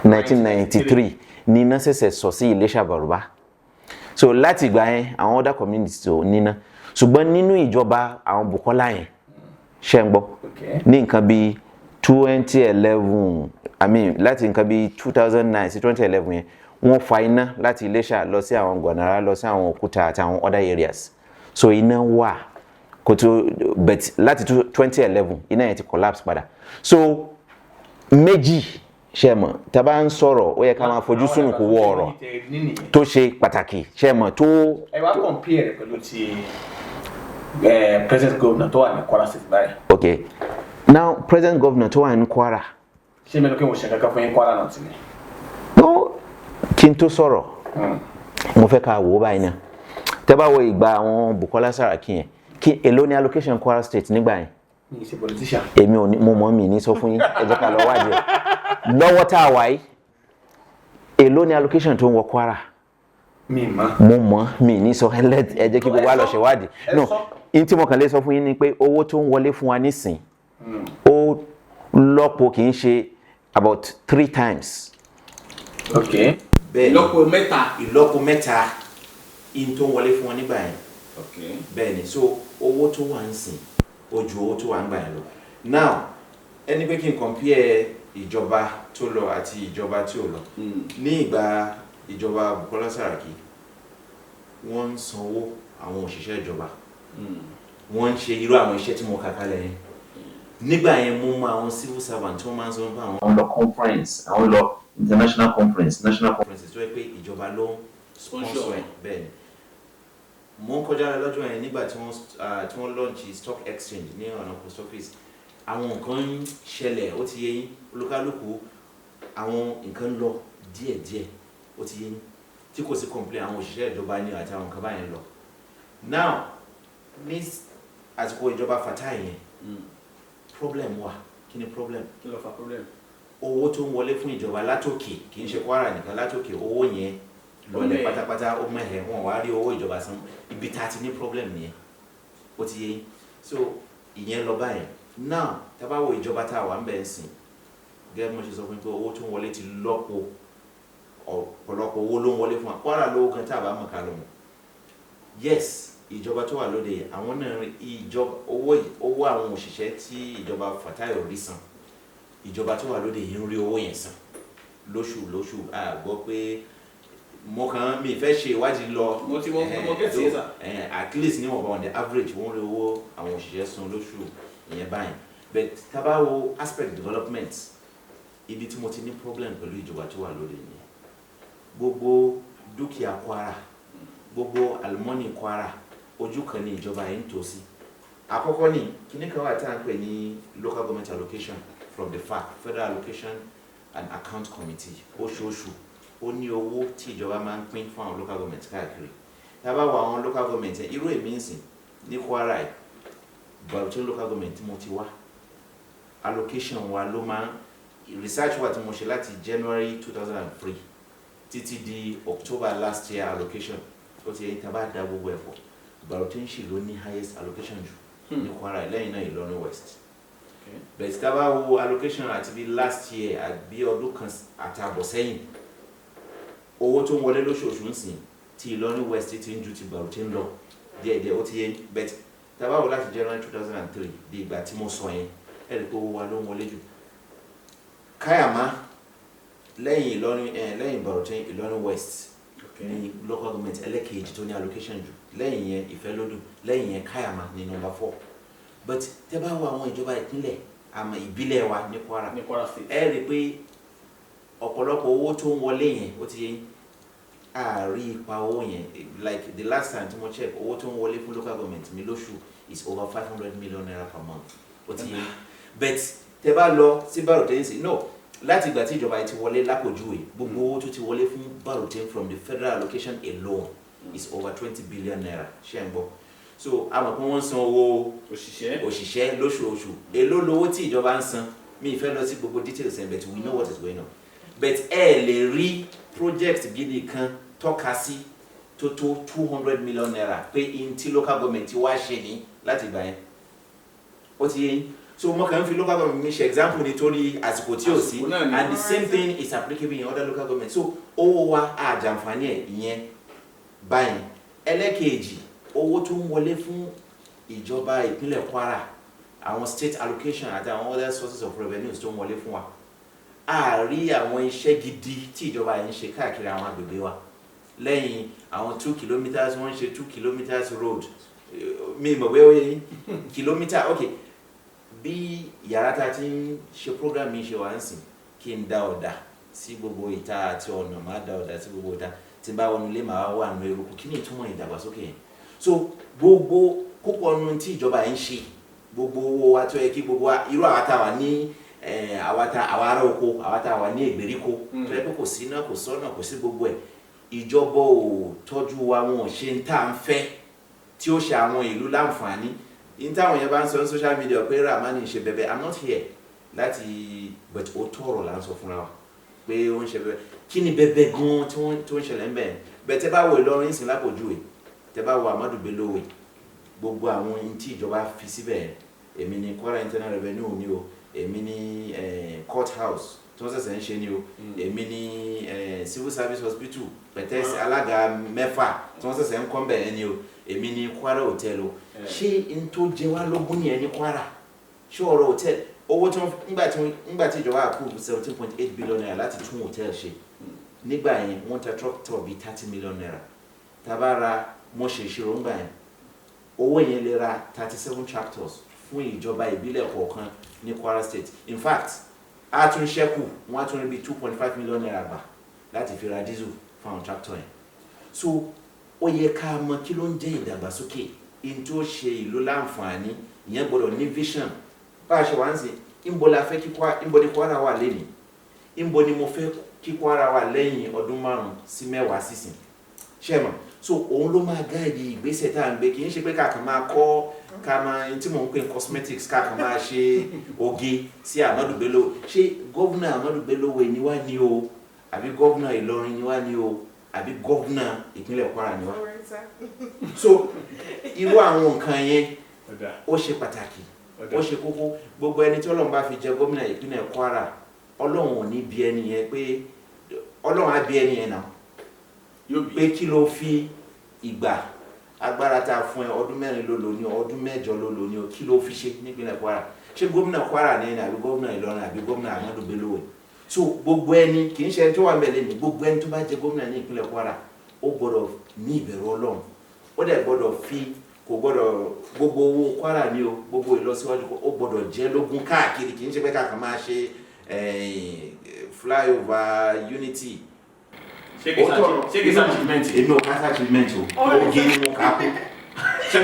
1993 ní iná ṣẹ̀ṣẹ̀ sọ sí Ilesha Baruba so láti ìgbà yẹn àwọn other communities ò níná ṣùgbọ́n nínú ìjọba àwọn Bukola yẹn ṣe ń gbọ́ ní nǹkan bíi 2011 láti nǹkan bíi 2009 sí 2011 yẹn wọ́n fa iná láti Ilesha lọ sí àwọn Gwanara lọ sí àwọn Òkúta àti àwọn other areas so iná wà kò tó but láti 2011 iná yẹn ti collapse padà so méjì ṣe mọ̀ tá bá ń sọ̀rọ̀ ó yẹ ká máa fojú sùnùkù wọ ọ̀rọ̀ tó ṣe pàtàkì ṣe mọ̀ tó. ẹ wá compare pẹ̀lú ti president governor tó wà ní Kwara State báyìí. okay now president governor tó wà ní Kwara. ṣé mẹ́nu kí wọ́n ṣe kankan fún yín Kwara North ni. no kí n tó sọ̀rọ̀ mo fẹ́ ká wò ó báyìí náà tẹ́ bá wo ìgbà àwọn Bukola Saraki yẹn kí èló ní allocation Kwara State nígbà yẹn. mi ṣe politician. èmi ò ní mo mọ̀ mi ní sọ fún yín ẹ jẹ́ ká lọ wádìí lọ́wọ́ tá a wà yìí èló ní allocation tó ń wọ Kwara. mo mọ̀ mi ní sọ ẹ jẹ́ kí gbogbo wa lọ ṣèwádìí no in tí mo kàn lè sọ fún yín ni pé owó tó ń wọlé fún wa nísìn ó lọ́pọ̀ kì í ṣe about 3 times. okay. bẹ́ẹ̀ni ìlọ́po mẹ́ta in tó ń wọlé fún wọn nígbà yẹn. okay. bẹ́ẹ̀ni so owó tó wà ń sìn ó ju owó tó wà ń gbà yẹn lọ now ẹni pé kí n compare ìjọba tó lọ àti ìjọba tí ò lọ ní ìgbà ìjọba Bukola Saraki wọ́n ń sanwó àwọn òṣìṣẹ́ ìjọba wọ́n ń ṣe irú àwọn iṣẹ́ tí mo kà kalẹ̀ yẹn nígbà yẹn mo mọ àwọn civil servant tí wọ́n máa ń sọ pé àwọn lọ conference àwọn lọ international conference national conferences tó yẹ pé ìjọba ló ń sponsor ẹ̀ bẹ́ẹ̀ ni mo ń kọjá lọ́jọ́ yẹn nígbà tí wọ́n launch stock exchange ní ọ̀nà post office àwọn nǹkan ń ṣẹlẹ̀ ó ti yé yín olúkálùkù àwọn nǹkan ń lọ díẹ̀díẹ̀ ó ti yé yín tí kò sí complain àwọn òṣìṣẹ́ ìjọba ní àti àwọn nǹkan báyẹn lọ now ní àsìkò ìjọba Fatai yẹn problem wà kí ni problem kí ló fà problem owó tó ń wọlé fún ìjọba látòkè kì í ṣe Kwara nìkan látòkè owó yẹn lọlẹ̀ pátápátá ó mẹ́hẹ̀ wọn wá rí owó ìjọba san ibi tá a ti ní problem nìyẹn ó ti yé yín so ìyẹn lọ báyẹn now tá bá wo ìjọba tá a wà ń bẹ̀ ń sìn gẹ́gẹ́ mo ṣe sọ fún pé owó tó ń wọlé ti lọ́pọ̀ ọ̀pọ̀lọpọ̀ owó ló ń wọlé fún wa Kwara lówó kan tá a bá mọ̀ ká lọ mọ̀ yes ìjọba tó wà lóde àwọn náà ìjọba owó àwọn òṣìṣẹ́ tí ìjọba Fatai ò rí san ìjọba tó wà lóde yìí ń rí owó yẹn san lóṣù a gbọ́ pé mo kàn mi fẹ́ ṣe ìwádìí lọ mo kẹ́sì ẹ̀ sà at least ní wọ́n bá on the average wọ́n rí owó àwọn òṣìṣẹ́ san lóṣù ìyẹn báyìí but tá bá wo aspect development ibi tí mo ti ní problem pẹ̀lú ìjọba tó wà lóde yìí gbogbo dúkìá Kwara gbogbo àlùmọ́nì Kwara ojú kan ní ìjọba yìí ń tò sí àkọ́kọ́ ní kíní kan wà tí a ń pè ní local government allocation from the FAC Federal Allocation and Account Committee oṣooṣù ó ní owó tí ìjọba máa ń pín fún àwọn local government káàkiri tá bá wo àwọn local government irú èmi ń sìn ní Kwara yìí Baruten local government tí mo ti wá allocation wa ló máa research wa tí mo ṣe láti January 2003 títí di October last year allocation ó ti yẹ tá bá dá gbogbo ẹ̀fọ́ Baruten ṣì ló ní highest allocation jù ní Kwara lẹ́yìn náà Ilorin West bẹ̀ẹ̀ tá bá wo allocation àti bí last year àbí ọdún kan àtààbọ̀ sẹ́yìn owó tó ń wọlé lóṣooṣù ń sìn tí Ilorin West ti ń ju ti Baruten lọ díẹ̀díẹ̀ ó ti yẹ bẹ̀ẹ̀ tá bá wo láti January 2003 di ìgbà tí mo sọ yẹn ẹ̀rì pé owó wa ló ń wọlé jù Kayama lẹ́yìn Ilorin lẹ́yìn Baruten Ilorin West ní local government ẹlẹ́kejì tó ní allocation jù lẹ́yìn yẹn Ìfẹ́lódù lẹ́yìn yẹn Kayama ní number 4 but tẹ́ bá wo àwọn ìjọba ìpínlẹ̀ àmọ́ ìbílẹ̀ wa ní Kwara State ẹ rí pé ọ̀pọ̀lọpọ̀ owó tó ń wọlé yẹn ó ti yẹ àárí ipa owó yẹn like the last time tí mo check owó tó ń wọlé fún local government mi lóṣù is over 500 million naira per month ó ti yẹ but tẹ́ bá lọ sí Baruten sí no láti ìgbà tí ìjọba ti wọlé lápòjúwe gbogbo owó tó ti wọlé fún Baruten from the federal allocation alone is over 20 billion naira ṣé ń gbọ́ so àmọ́ pé wọ́n san owó òṣìṣẹ́ lóṣooṣù èló lówó tí ìjọba ń san mi ìfẹ́ lọ sí gbogbo details ẹ̀ but we know what is going on but ẹ lè rí project gidi kan tọ́ka sí tó tó 200 million naira pé in tí local government wá ṣe ní láti ìgbà yẹn ó ti yé yín so mo kàn fi local government mi ṣe example nítorí àsìkò tí ò sí and the same thing is applicable in other local government so owó wa àjàǹfààní ẹ̀ ìyẹn báyìí ẹlẹ́kejì owó tó ń wọlé fún ìjọba ìpínlẹ̀ Kwara àwọn state allocation àti àwọn other sources of revenues tó ń wọlé fún wa a rí àwọn iṣẹ́ gidi tí ìjọba yẹn ń ṣe káàkiri àwọn agbègbè wa lẹ́yìn àwọn 2 kilometres wọ́n ń ṣe 2 kilometres road mi mọ̀ bóyá ó yẹ kilometre ok bí yàrá tá ti ń ṣe program mi ṣe wá ń sìn kí n dá ọ̀dà sí gbogbo ìta àti ọ̀nà máa dá ọ̀dà sí gbogbo ìta tí n bá wọnú ilé màá wà nù eruku kí ni ìtumọ̀ ìdàgbàsókè yẹn so gbogbo púpọ̀ nínú tí ìjọba yẹn ń ṣe gbogbo owó wa tó yẹ kí gbogbo irú àwa tá wà ní àwa ará oko àwa tá wà ní ìgbèríko tó yẹ pé kò sí iná kò sọ́nà kò sí gbogbo ẹ̀ ìjọba ò tọ́jú wa wọn ò ṣe ń tà ń fẹ́ tí ó ṣe àwọn ìlú láǹfààní in táwọn yẹn bá ń sọ ní social media pé Rahmani ṣe bẹ̀bẹ̀ I'm not here láti but ó tọrọ là ń sọ fúnra wa pé ó ń ṣe bẹ̀bẹ̀ kí ni bẹ̀bẹ̀ gan tó ń ṣẹlẹ̀ ń bẹ̀ bẹ̀ tẹ́ bá wo Ìlọrin sí lápòjúwe tẹ́ bá wo Ahmadu Bello gbogbo àwọn ohun tí ìjọba fi síbẹ̀ èmi ni Kwara Internal Revenue ni o èmi ni court house tí wọ́n ṣẹ̀ṣẹ̀ ń ṣe ni o èmi ni civil service hospital pẹ̀tẹ́sì alága 6 tí wọ́n ṣẹ̀ṣẹ̀ ń kọ́ bẹ̀ ni o èmi ni Kwara hotel o ṣé n tó jẹ wá lógún ni ẹni Kwara ṣé ọ̀rọ̀ hotel owó tí nígbà tí ìjọba approve 17.8 billion naira láti tún hòtẹ́ẹ̀lì ṣe nígbà yẹn wọ́n ta tractor bíi 30 million naira tabara mo ṣe ìṣirò ńgbà yẹn owó yẹn lè ra 37 tractors fún ìjọba ìbílẹ̀ kọ̀ọ̀kan ní Kwara State. In fact a tún ṣẹ́kù wọ́n á tún rí bíi 2.5 million naira gbà láti fi ra diesel fún àwọn tractor yẹn. So ó yẹ ká mọ̀ kí ló ń jẹ́ ìdàgbàsókè in tó ṣe ìlú láǹfààní ìyẹn gbọ́dọ̀ ní vision bá a ṣe wá ń sìn ìbò la fẹ́ ìbò ni Kwara wà lẹ́yìn ìbò ni mo fẹ́ kí Kwara wà lẹ́yìn ọdún 5 sí 10 sísìn ṣẹ́mọ̀. So òun ló máa gáàdì ìgbésẹ̀ tá à ń gbé kì í ṣe pé káàkiri máa kọ́ ká máa tí mò ń pè cosmetics káàkiri máa ṣe oge sí Ahmadu Bello ṣé gómìnà Ahmadu Bello wẹ̀ ni wá ní o àbí gómìnà Ilorin ni wá ní o àbí gómìnà ìpínlẹ̀ Kwara ni wá. So irú àwọn nǹkan yẹn ó ṣe pàtàkì ó ṣe kókó. Gbogbo ẹni tí Ọlọ́run bá fi jẹ gómìnà ìpínlẹ̀ Kwara Ọlọ́run ò ní bí ẹni yẹn pé Ọlọ́run á bí ẹni yẹn náà pé kí ló fi ìgbà agbára tá a fún ẹ ọdún 4 ló lò ní ọdún 8 ló lò ní kí ló fi ṣe nípínlẹ̀ Kwara ṣé gómìnà Kwara ní ẹni àbí gómìnà Ìlọrin àbí gómìnà Ahmadu Bello wẹ̀. So gbogbo ẹni kì í ṣe tó wà mẹ́lẹ̀ ní gbogbo ẹni tó bá jẹ gómìnà ní ìpínlẹ̀ Kwara ó gbọ́dọ̀ ní ìbẹ̀rù Ọlọ́run ó dẹ̀ gbọ́dọ̀ fi kò gbọ́dọ̀ gbogbo owó Kwara ní o gbogbo ìlọsíwájú ó gbọ́dọ̀ jẹ́ lógún káàkiri kì í ṣe pé káàkiri máa ṣe flyover unity. Ṣé kìí achievement? Èmi ò ká achievement o oge ni mo kà kú. So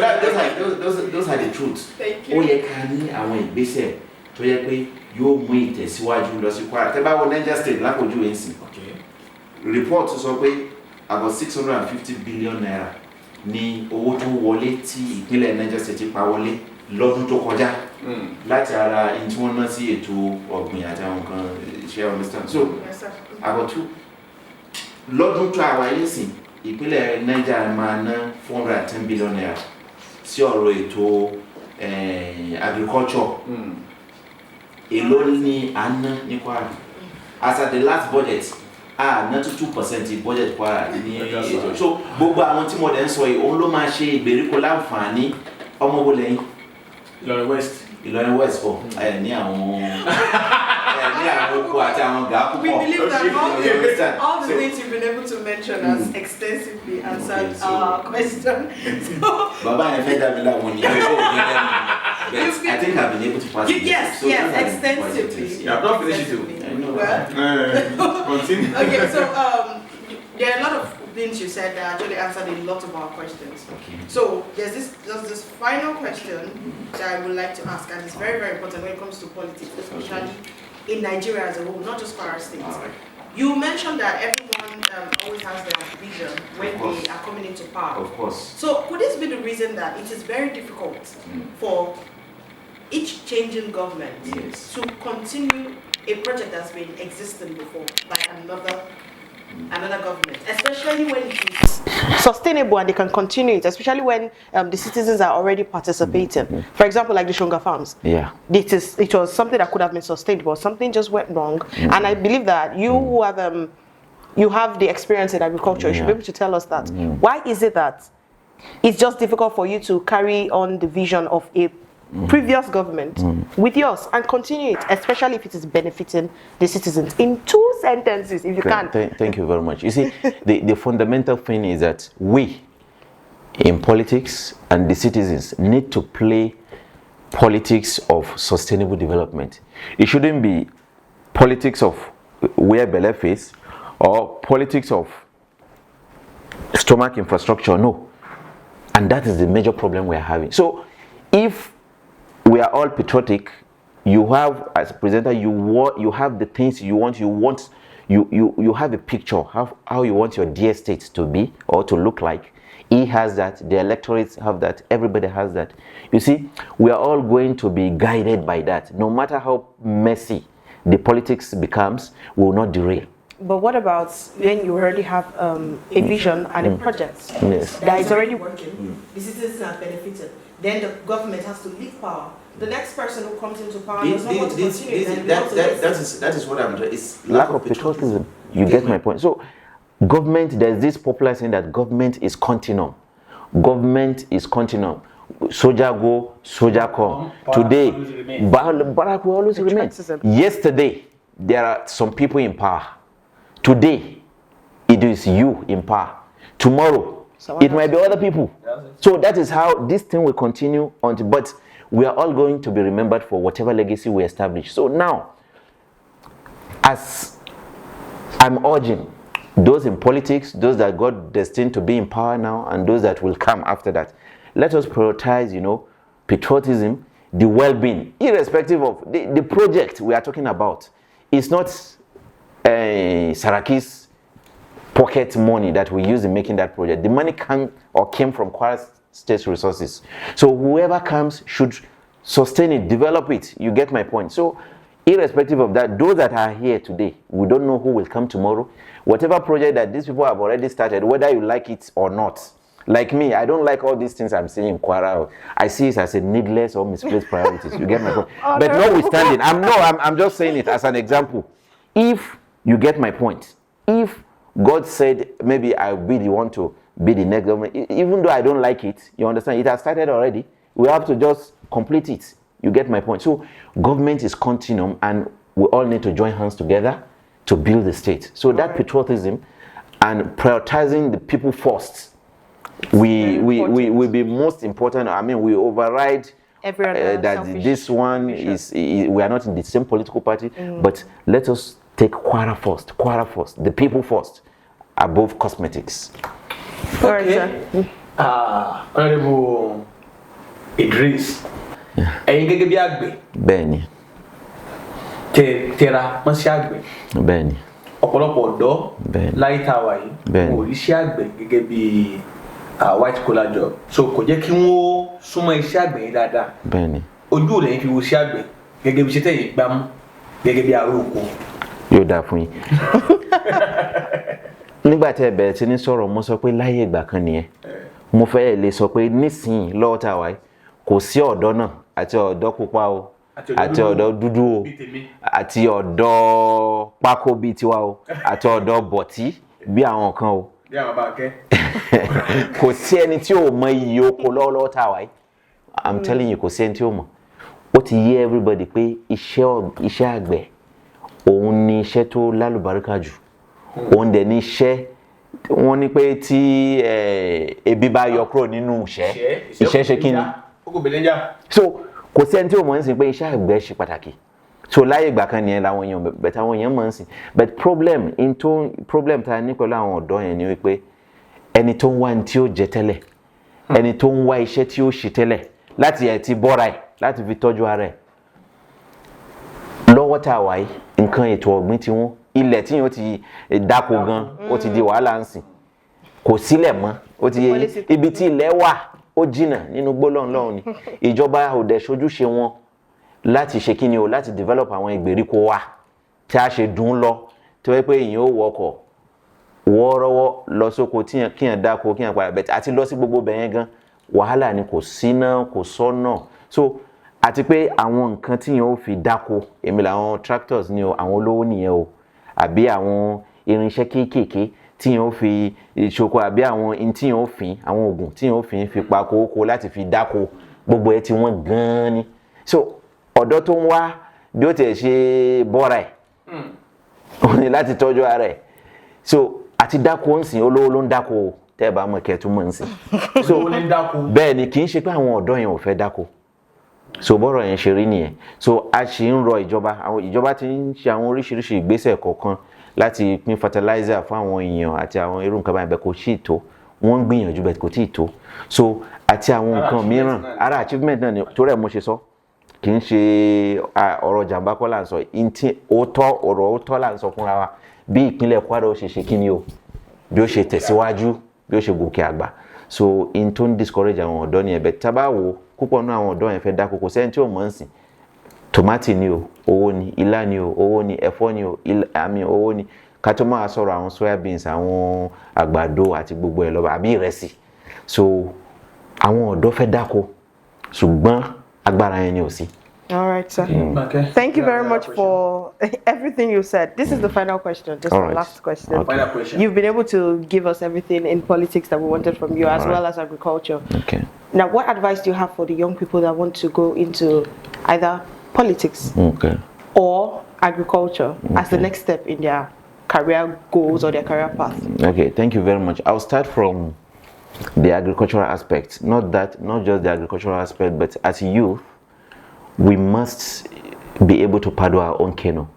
those are the truths. Ó yẹ ká ní àwọn ìgbésẹ̀ tó yẹ pé yóò mú ìtẹ̀síwájú lọ sí Kwara. Tẹ́ bá wo Niger State lápòjú ẹ̀ ń sìn. Report sọ pé about 650 billion naira ni owó tó wọlé tí ìpínlẹ̀ Niger State pa wọlé lọ́dún tó kọjá láti ara in tí wọ́n ná sí ètò ọ̀gbìn àti àwọn nǹkan ṣe understand. So about two lọ́dún tó àwa yìí sìn ìpínlẹ̀ Niger máa ná 410 billion naira sí ọ̀rọ̀ ètò agriculture. Èló ni à ń ná ní Kwara as at the last budget ná 2% budget Kwara ní ètò. So gbogbo àwọn tí mo dẹ̀ ń sọ yìí òun ló máa ṣe ìgbèríko láǹfààní ọmọ wo lẹ́yìn Ilorin West for ní àwọn oko àti àwọn gà púpọ̀. We believe that all the things you've been able to mention has extensively answered our question. Baba yẹn fẹ́ dá mi láwọn ní ẹgbẹ́ òbí but I think I've been able to pass it. Yes, extensively. You have not finished it. Continue. Okay, so there are a lot of things you said that actually answered a lot of our questions. Okay. So there's this final question that I would like to ask, and it's very, very important when it comes to politics, especially in Nigeria as a whole, not just Kwara State. Right. You mentioned that everyone always has their vision when they are coming into power. Of course. So could this be the reason that it is very difficult for each changing government to continue a project that's been existing before by another government, especially when it is sustainable and they can continue it, especially when the citizens are already participating. For example, like the Shonga farms. Yeah. It was something that could have been sustained, but something just went wrong. And I believe that you who have you have the experience in agriculture, you should be able to tell us that. Why is it that it's just difficult for you to carry on the vision of a previous government with yours and continue it, especially if it is benefiting the citizens? In 2 sentences, if you can. Thank you very much. You see, the fundamental thing is that we in politics and the citizens need to play politics of sustainable development. It shouldn't be politics of where Bello is or politics of stomach infrastructure. No. And that is the major problem we are having. So if we are all patriotic, you have, as a presenter, you have the things you want, you have a picture of how you want your dear state to be or to look like. He has that, the electorates have that, everybody has that. You see, we are all going to be guided by that. No matter how messy the politics becomes, we will not derail. But what about when you already have a vision and a project that is already working, the citizens are benefited, then the government has to leave power. The next person who comes into power does not want to continue. That is what I'm trying. It's lack of patriotism. You get my point. So government, there's this popular saying that government is continuum. Government is continuum. soldier go, soldier come. Today, Barack will always remain. Yesterday, there are some people in power. Today, it is you in power. Tomorrow, it might be other people. So that is how this thing will continue until, but we are all going to be remembered for whatever legacy we establish. So now, as I'm urging those in politics, those that got destined to be in power now, and those that will come after that, let us prioritize, patriotism, the well-being, irrespective of the project we are talking about. It's not Saraki's pocket money that we use in making that project. The money came from Kwara State's resources. So whoever comes should sustain it, develop it. You get my point. So irrespective of that, those that are here today, we don't know who will come tomorrow. Whatever project that these people have already started, whether you like it or not. Like me, I don't like all these things I'm saying in Kwara. I see it as a needless or misplaced priorities. You get my point? But notwithstanding, I'm just saying it as an example. If you get my point, if God said maybe I'll be the one to be the next government, even though I don't like it, you understand, it has started already. We have to just complete it. You get my point? So government is continuum, and we all need to join hands together to build the state. So that patriotism and prioritizing the people first will be most important. I mean, we override that this one is we are not in the same political party, but let us take Kwara first, the people first, above cosmetics. Okay. Honorable Idris. Ẹ̀yin gẹ́gẹ́ bí àgbẹ̀. Bẹ́ẹ̀ni. Tẹra mọ́ sí àgbẹ̀. Bẹ́ẹ̀ni. Ọ̀pọ̀lọpọ̀ ọ̀dọ́ láyé tá a wà yìí. Bẹ́ẹ̀ni. Wọ́n rí iṣẹ́ àgbẹ̀ gẹ́gẹ́ bí white collar job. So kò jẹ́ kí wọ́n súnmọ́ iṣẹ́ àgbẹ̀ yìí dáadáa. Bẹ́ẹ̀ni. Ojú rẹ̀ ń fi wo iṣẹ́ àgbẹ̀ gẹ́gẹ́ bí iṣẹ́ tẹ̀yìn gbámú gẹ́gẹ́ bí aró oko. Yóò dáa fún yín. Nígbà tí ẹ bẹ̀rẹ̀ sí ní sọ̀rọ̀, mo sọ pé láyé ìgbà kan nìyẹn. Mo fẹ́ lè sọ pé nísìnyí lọ́wọ́ tá a wà yìí kò sí ọ̀dọ́ náà àti ọ̀dọ́ pupa o àti ọ̀dọ́ dúdú o àti ọ̀dọ́ pákó bíi tiwa o àti ọ̀dọ́ bọ̀tí bí àwọn kan o. Bí àwọn bá kẹ́. Kò sí ẹni tí ò mọ iye oko lọ́wọ́ tá a wà yìí. I'm telling you, kò sí ẹni tí ò mọ̀. Ó ti yé everybody pé iṣẹ́ àgbẹ̀ òun ni iṣẹ́ tó lálùbáríkà jù. Òun dẹ̀ ní iṣẹ́ wọ́n ní pé tí ebi bá yọ kúrò nínú iṣẹ́ ṣe kí ni. So kò sí ẹni tí ò mọ̀ ń sìn pé iṣẹ́ àgbẹ̀ ṣe pàtàkì. So láyé ìgbà kan nìyẹn làwọn èèyàn bẹ̀tẹ̀ àwọn èèyàn mọ̀ ń sìn. But problem tá a ní pẹ̀lú àwọn ọ̀dọ́ yẹn ni wípé ẹni tó ń wá ní tí ó jẹ tẹ́lẹ̀, ẹni tó ń wá iṣẹ́ tí ó ṣe tẹ́lẹ̀ láti ẹ̀ ti bọ́ra ẹ̀ láti fi tọ́jú ara ẹ̀. Lọ́wọ́ tá a wà yìí nǹkan ètò ọ̀gbìn ti wọ́n, ilẹ̀ tí yóò ti dáko gan ó ti di wàhálà ń sìn, kò sílẹ̀ mọ́, ó ti yẹ ibi tí ilẹ̀ wà ó jìnnà nínú gbólọ́hùn lọ́hùn ni. Ìjọba ò dẹ̀ ṣojúṣe wọn láti ṣe kíni o, láti develop àwọn ìgbèríko wa tí a ṣe dùn lọ tí wọ́n pé èèyàn ó wọkọ̀ wọ́ọ́rọ́wọ́ lọ sóko kíyàn dáko kíyàn padà bẹ̀tẹ̀ àti lọ sí gbogbo bẹ̀yẹn gan wàhálà ni, kò síná kò sọ́nà. So àti pé àwọn nǹkan tíyàn ó fi dáko èmi làwọn tractors ni o, àwọn olówó nìyẹn o, àbí àwọn irinṣẹ́ kéékèèké tíyàn ó fi ìṣoko àbí àwọn tíyàn ó fín, àwọn oògùn tíyàn ó fi pa kókó láti fi dáko, gbogbo ẹ̀ tí wọ́n gan-an ni. So ọ̀dọ́ tó ń wá bí ó tẹ̀ ṣe bọ́ra ẹ̀ ó ní láti tọ́jú ara ẹ̀. So àti dáko ń sìn, olówó ló ń dáko o, tẹ́ ẹ bá mọ̀ kẹ́ tún mọ̀ ń sìn. So bẹ́ẹ̀ ni kì í ṣe pé àwọn ọ̀dọ́ yẹn ò fẹ́ dáko. So bọ́rọ̀ yẹn ṣe rí nìyẹn. So a ṣì ń rọ ìjọba ti ń ṣe àwọn oríṣiríṣi ìgbésẹ̀ kọ̀ọ̀kan láti pín fertilizer fún àwọn èèyàn àti àwọn irú nǹkan báyìí, bẹ́ẹ̀ kò tí ì tó. Wọ́n ń gbìyànjú bẹ́ẹ̀ kò tí ì tó. So àti àwọn nǹkan mìíràn, ara achievement náà ni torí ẹ̀ mo ṣe sọ. Kì í ṣe ọ̀rọ̀ jàǹbá kọ́ là ń sọ, ọ̀rọ̀ òótọ́ là ń sọ fúnra wa. Bí ìpínlẹ̀ Kwara ó ṣe ṣe kíni o, bí ó ṣe tẹ̀síwájú, bí ó ṣe gòkè àgbà. So in tó ń discourage àwọn ọ̀dọ́ ni ẹ̀bẹ̀ tá bá wò púpọ̀ nínú àwọn ọ̀dọ́ yẹn fẹ́ dáko, kò sẹ́ni tí ò mọ̀ ń sìn. Tòmátì ni o, owó ni, ilá ni o, owó ni, ẹ̀fọ́ ni o, àmì owó ni. Ká tó máa sọ̀rọ̀ àwọn soya beans, àwọn àgbàdo àti gbogbo ẹ̀ lọ́ba àbí ìrẹsì. So àwọn ọ̀dọ́ fẹ́ dáko ṣùgbọ́n agbára yẹn ni ò sí. All right, sir. Thank you very much for everything you said. This is the final question. This is the last question. Okay. Final question. You've been able to give us everything in politics that we wanted from you, as well as agriculture. Okay. Now, what advice do you have for the young people that want to go into either politics or agriculture as the next step in their career goals or their career path? Okay, thank you very much. I'll start from the agricultural aspect. Not just the agricultural aspect, but as youth, we must be able to paddle our own canoe.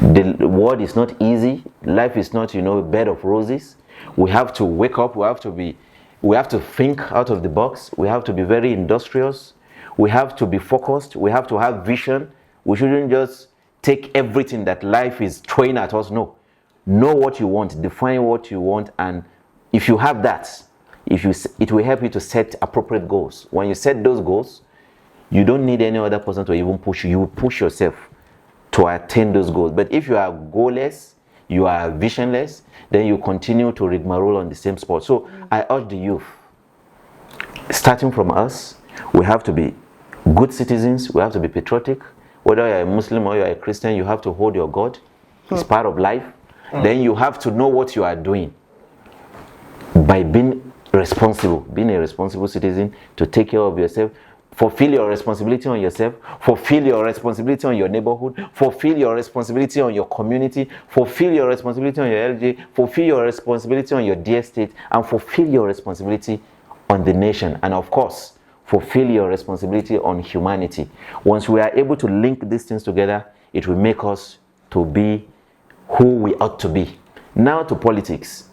The world is not easy. Life is not, a bed of roses. We have to wake up. We have to think out of the box. We have to be very industrious. We have to be focused. We have to have vision. We shouldn't just take everything that life is throwing at us. No. Know what you want, define what you want, and if you have that, it will help you to set appropriate goals. When you set those goals, you don't need any other person to even push you. You will push yourself to attain those goals. But if you are goalless, you are visionless, then you continue to rigmarole on the same spot. So I urge the youth, starting from us, we have to be good citizens. We have to be patriotic. Whether you're a Muslim or you're a Christian, you have to hold your God. It's part of life. Then you have to know what you are doing by being responsible, being a responsible citizen, to take care of yourself, fulfill your responsibility on yourself, fulfill your responsibility on your neighborhood, fulfill your responsibility on your community, fulfill your responsibility on your LJ, fulfill your responsibility on your dear state, and fulfill your responsibility on the nation, and of course, fulfill your responsibility on humanity. Once we are able to link these things together, it will make us to be who we ought to be. Now to politics.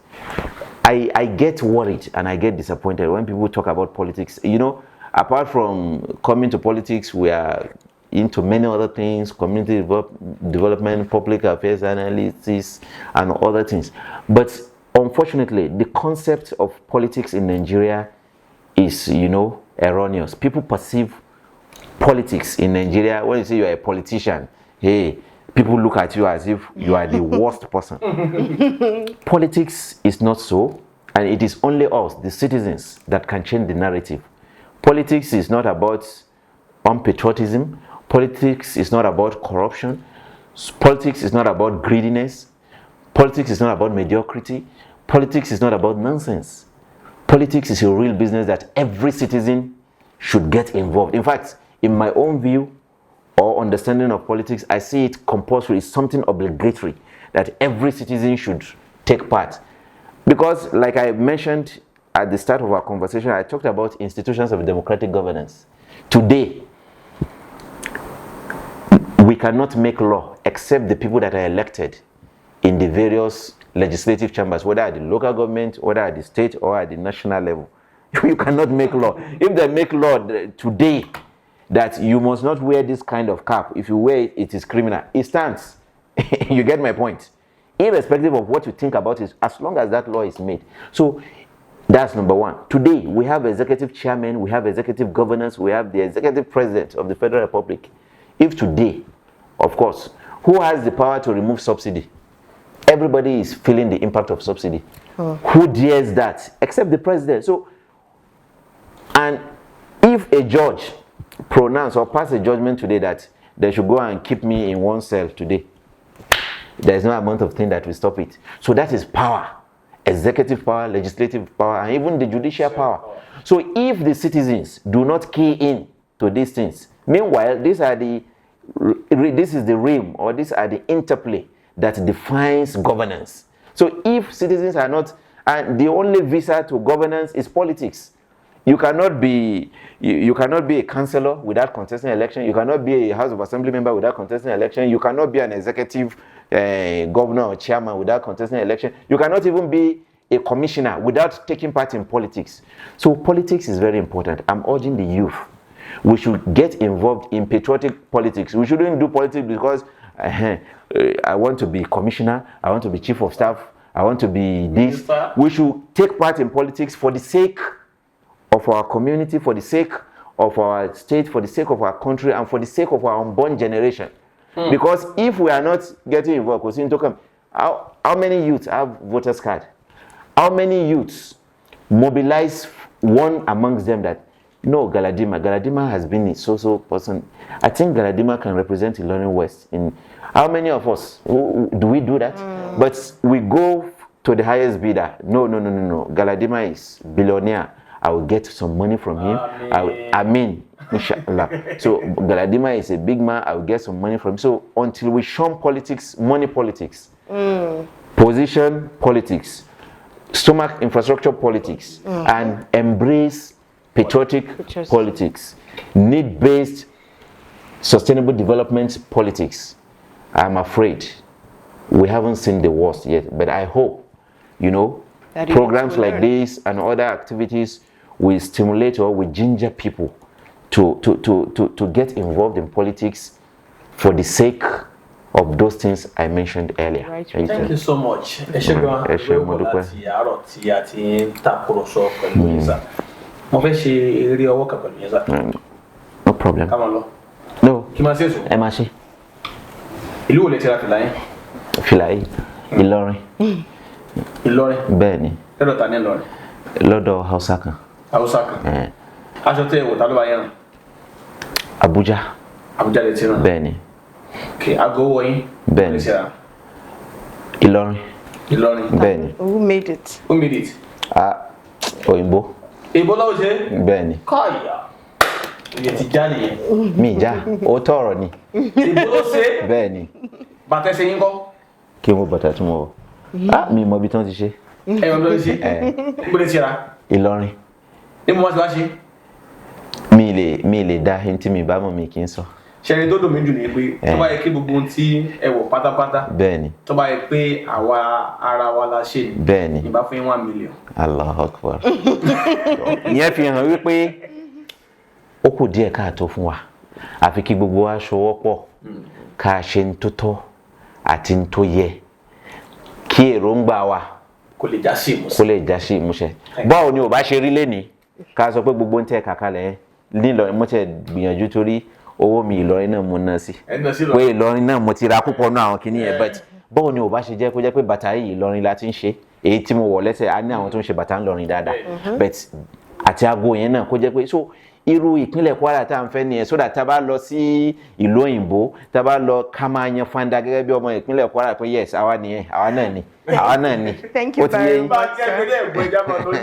I get worried and I get disappointed when people talk about politics. Apart from coming to politics, we are into many other things, community development, public affairs analysis, and other things. But unfortunately, the concept of politics in Nigeria is, erroneous. People perceive politics in Nigeria, when you say you're a politician, hey, people look at you as if you are the worst person. Politics is not so, and it is only us, the citizens, that can change the narrative. Politics is not about unpatriotism. Politics is not about corruption. Politics is not about greediness. Politics is not about mediocrity. Politics is not about nonsense. Politics is a real business that every citizen should get involved. In fact, in my own view or understanding of politics, I see it compulsory. It's something obligatory that every citizen should take part. Because, like I mentioned at the start of our conversation, I talked about institutions of democratic governance. Today, we cannot make law except the people that are elected in the various legislative chambers, whether at the local government, whether at the state or at the national level. You cannot make law. If they make law today that you must not wear this kind of cap, if you wear it, it is criminal, it stands. You get my point? Irrespective of what you think about it, as long as that law is made. So that's number one. Today, we have executive chairman, we have executive governors, we have the executive president of the Federal Republic. If today, of course, who has the power to remove subsidy? Everybody is feeling the impact of subsidy. Who dares that? Except the president. So, and if a judge pronounce or pass a judgment today that they should go and keep me in one cell today, there is no amount of thing that will stop it. So that is power. Executive power, legislative power, and even the judicial power. So if the citizens do not key in to these things, meanwhile, this is the realm, or these are the interplay that defines governance. So if citizens are not, and the only visa to governance is politics. You cannot be a councillor without contesting election. You cannot be a House of Assembly member without contesting election. You cannot be an executive governor or chairman without contesting election. You cannot even be a commissioner without taking part in politics. So politics is very important. I'm urging the youth. We should get involved in patriotic politics. We shouldn't do politics because I want to be commissioner, I want to be chief of staff, I want to be this. We should take part in politics for the sake of our community, for the sake of our state, for the sake of our country, and for the sake of our unborn generation. Because if we are not getting involved, how many youths have voters card? How many youths mobilize one amongst them that, no, Galadima has been a so person. I think Galadima can represent Ilorin West. How many of us do we do that? But we go to the highest bidder. No. Galadima is billionaire. I will get some money from him. I mean, inshallah. So Galadima is a big man. I will get some money from him. So until we shun politics, money politics, position politics, stomach infrastructure politics, and embrace patriotic politics, need-based sustainable development politics, I'm afraid we haven't seen the worst yet. But I hope, programs like this and other activities will stimulate or will ginger people to get involved in politics for the sake of those things I mentioned earlier. Right. Thank you so much. No problem. Come on, No. Kimaseso. Emashi. Ìlú wo lẹ ti ra fìlà yẹn? Fìlà yìí. Ilorin. Ilorin. Bẹ́ẹ̀ni. Lọ́dọ̀ ta ni Ilorin? Lọ́dọ̀ Hausa kan. Hausa kan. Aṣọ tẹ́ wọ̀ ta ló bá yẹn rán? Abuja. Abuja lẹ ti rán. Bẹ́ẹ̀ni. Okay, ago wo yín? Bẹ́ẹ̀ni. Ilorin. Ilorin. Bẹ́ẹ̀ni. Who made it? Who made it? Òyìnbó. Ìbò ló ṣe? Bẹ́ẹ̀ni. Kọ́ọ̀yà. Iye ti já nìyẹn. Mi já, ó tọrọ ni. Ìbò ló ṣe? Bẹ́ẹ̀ni. Bàtà ẹsẹ̀ yín kọ́? Kí mo bàtà tí mo wọ̀. Mi mọ ibi tí wọ́n ti ṣe. Ẹ̀yọ́ ló ṣe? Ìbò lè ṣe ra? Ìlọrin. Ní mo wá sí wá ṣe? Mi lè dá ẹni tí mi bá mọ̀ mi kì í sọ. Ṣẹ̀rin tó dùn mí jù ní pé tó bá yẹ kí gbogbo ohun tí ẹ wọ̀ pátápátá. Bẹ́ẹ̀ni. Tó bá yẹ pé àwa ara wa la ṣe ni. Bẹ́ẹ̀ni. Ìbá fún yín 1 million. Allahu Akbar. Ìyẹn fi hàn wípé ó kù díẹ̀ káàtó fún wa. Àfi kí gbogbo wa ṣọwọ́pọ̀ ká ṣe ń tó tọ́ àti ń tó yẹ kí èròǹgbà wa kó lè já sí ìmúṣẹ. Báwo ni ò bá ṣe rí lénìí ká sọ pé gbogbo ń tẹ́ kàkálẹ̀ nílọrin mo tẹ̀ gbìyànjú torí owó mi Ìlọrin náà mo ná sí pé Ìlọrin náà mo ti ra púpọ̀ náà àwọn kìíní yẹn but báwo ni ò bá ṣe jẹ́ kó jẹ́ pé bàtà yìí Ìlọrin la ti ń ṣe èyí tí mo wọ̀ lẹ́sẹ̀ á ní àwọn tó ń ṣe bàtà ńlọrin dáadáa but àti aago yẹn náà kó jẹ́ pé so irú ìpínlẹ̀ Kwara tá à ń fẹ́ nìyẹn so that tá a bá lọ sí ìlú òyìnbó tá a bá lọ ká máa yan fanda gẹ́gẹ́ bí ọmọ ìpínlẹ̀ Kwara pé yes àwa nìyẹn àwa náà ni. Thank you very much, sir.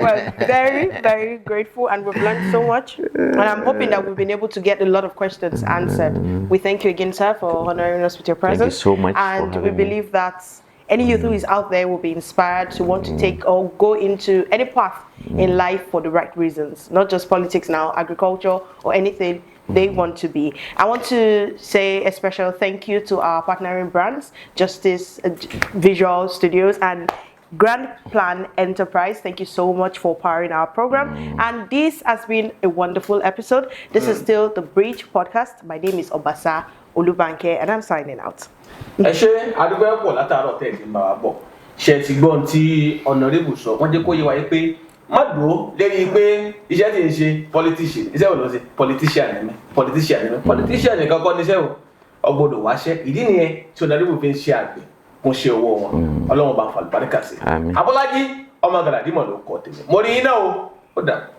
Well, very, very grateful, and we've learned so much. And I'm hoping that we've been able to get a lot of questions answered. We thank you again, sir, for honoring us with your presence. Thank you so much. And we believe that any youth who is out there will be inspired to want to take or go into any path in life for the right reasons, not just politics now, agriculture or anything they want to be. I want to say a special thank you to our partnering brands, Justice Visual Studios and Grand Plan Enterprise. Thank you so much for powering our program. And this has been a wonderful episode. This is still the Bridge Podcast. My name is Obasa Olubanke and I'm signing out. Ẹ ṣé adúgbò ẹ̀pọ̀ látàárọ̀ tẹ̀ ti ń bá wa bọ̀ ṣe ti gbọ́n tí Honorable sọ wọ́n jẹ́ kó yé wa yé pé má dúró lérí pé iṣẹ́ tí ń ṣe politician iṣẹ́ ò lọ sí politician nìkan kọ́ níṣẹ́ o ọgbọ́dọ̀ wáṣẹ́ ìdí nìyẹn tí Honorable fi ń ṣe àgbẹ̀ kún ṣe owó wọn Ọlọ́run bá fa àlùbáríkà sí. Abọ́lájí ọmọ Galadima ló kọ́ tèmi mo rí iná o ó dà.